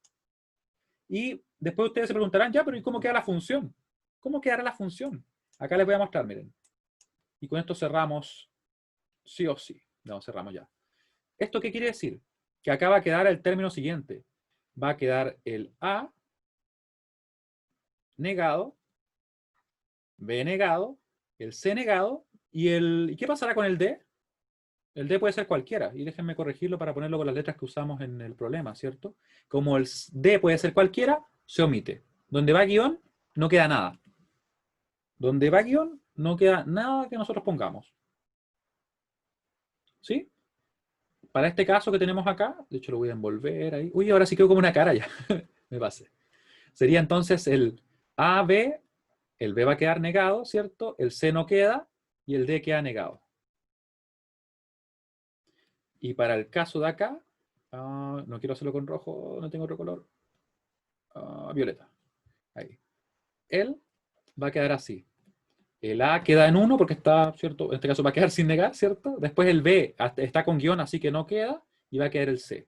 Y después ustedes se preguntarán, ya, pero ¿y cómo queda la función? ¿Cómo quedará la función? Acá les voy a mostrar, miren. Y con esto cerramos sí o sí. No, cerramos ya. ¿Esto qué quiere decir? Que acá va a quedar el término siguiente. Va a quedar el A negado, B negado, el C negado, ¿y qué pasará con el D? El D puede ser cualquiera, y déjenme corregirlo para ponerlo con las letras que usamos en el problema, ¿cierto? Como el D puede ser cualquiera, se omite. Donde va guión, no queda nada. Donde va guión, no queda nada que nosotros pongamos. ¿Sí? Para este caso que tenemos acá, de hecho lo voy a envolver ahí. Uy, ahora sí quedó como una cara ya. Me pasé. Sería entonces el AB, el B va a quedar negado, ¿cierto? El C no queda y el D queda negado. Y para el caso de acá, no quiero hacerlo con rojo, no tengo otro color. Violeta. Ahí. El va a quedar así. El A queda en 1 porque está, ¿cierto? En este caso va a quedar sin negar, ¿cierto? Después el B está con guión, así que no queda, y va a quedar el C.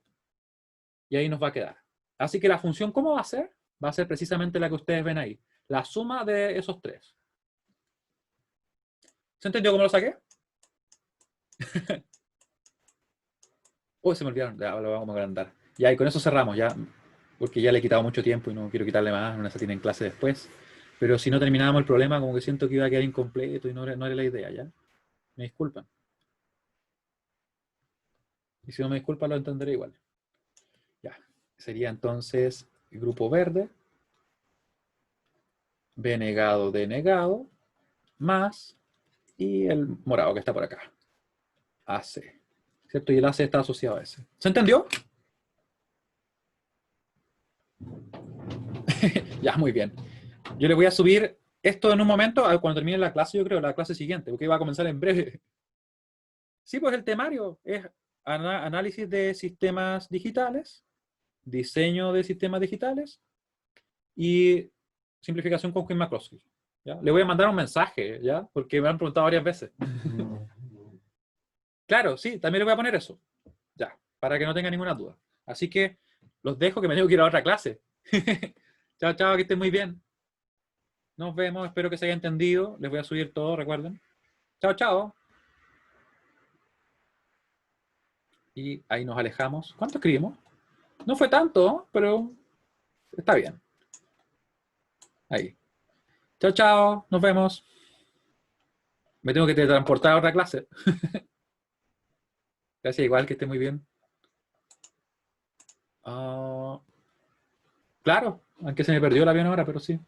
Y ahí nos va a quedar. Así que la función, ¿cómo va a ser? Va a ser precisamente la que ustedes ven ahí. La suma de esos tres. ¿Se entendió cómo lo saqué? Uy, se me olvidaron. Ya, lo vamos a agrandar. Ya, y con eso cerramos, ya. Porque ya le he quitado mucho tiempo y no quiero quitarle más. Una se tiene en clase después. Pero si no terminábamos el problema, como que siento que iba a quedar incompleto y no era la idea, ¿ya? Me disculpan. Y si no me disculpan, lo entenderé igual. Ya. Sería entonces el grupo verde, B negado, D negado, más, y el morado que está por acá. AC. ¿Cierto? Y el AC está asociado a ese. ¿Se entendió? Ya, muy bien. Yo le voy a subir esto en un momento, cuando termine la clase, yo creo, la clase siguiente, porque va a comenzar en breve. Sí, pues el temario es análisis de sistemas digitales, diseño de sistemas digitales y simplificación con Quinn McCloskey. ¿Ya? Le voy a mandar un mensaje, ¿ya? Porque me han preguntado varias veces. Claro, sí, también le voy a poner eso. Ya, para que no tenga ninguna duda. Así que los dejo que me tengo que ir a otra clase. Chao, chao, que estén muy bien. Nos vemos, espero que se haya entendido. Les voy a subir todo, recuerden. Chao, chao. Y ahí nos alejamos. ¿Cuánto escribimos? No fue tanto, pero está bien. Ahí. Chao, chao. Nos vemos. Me tengo que teletransportar a otra clase. Gracias, igual que esté muy bien. Claro, aunque se me perdió el avión ahora, pero sí.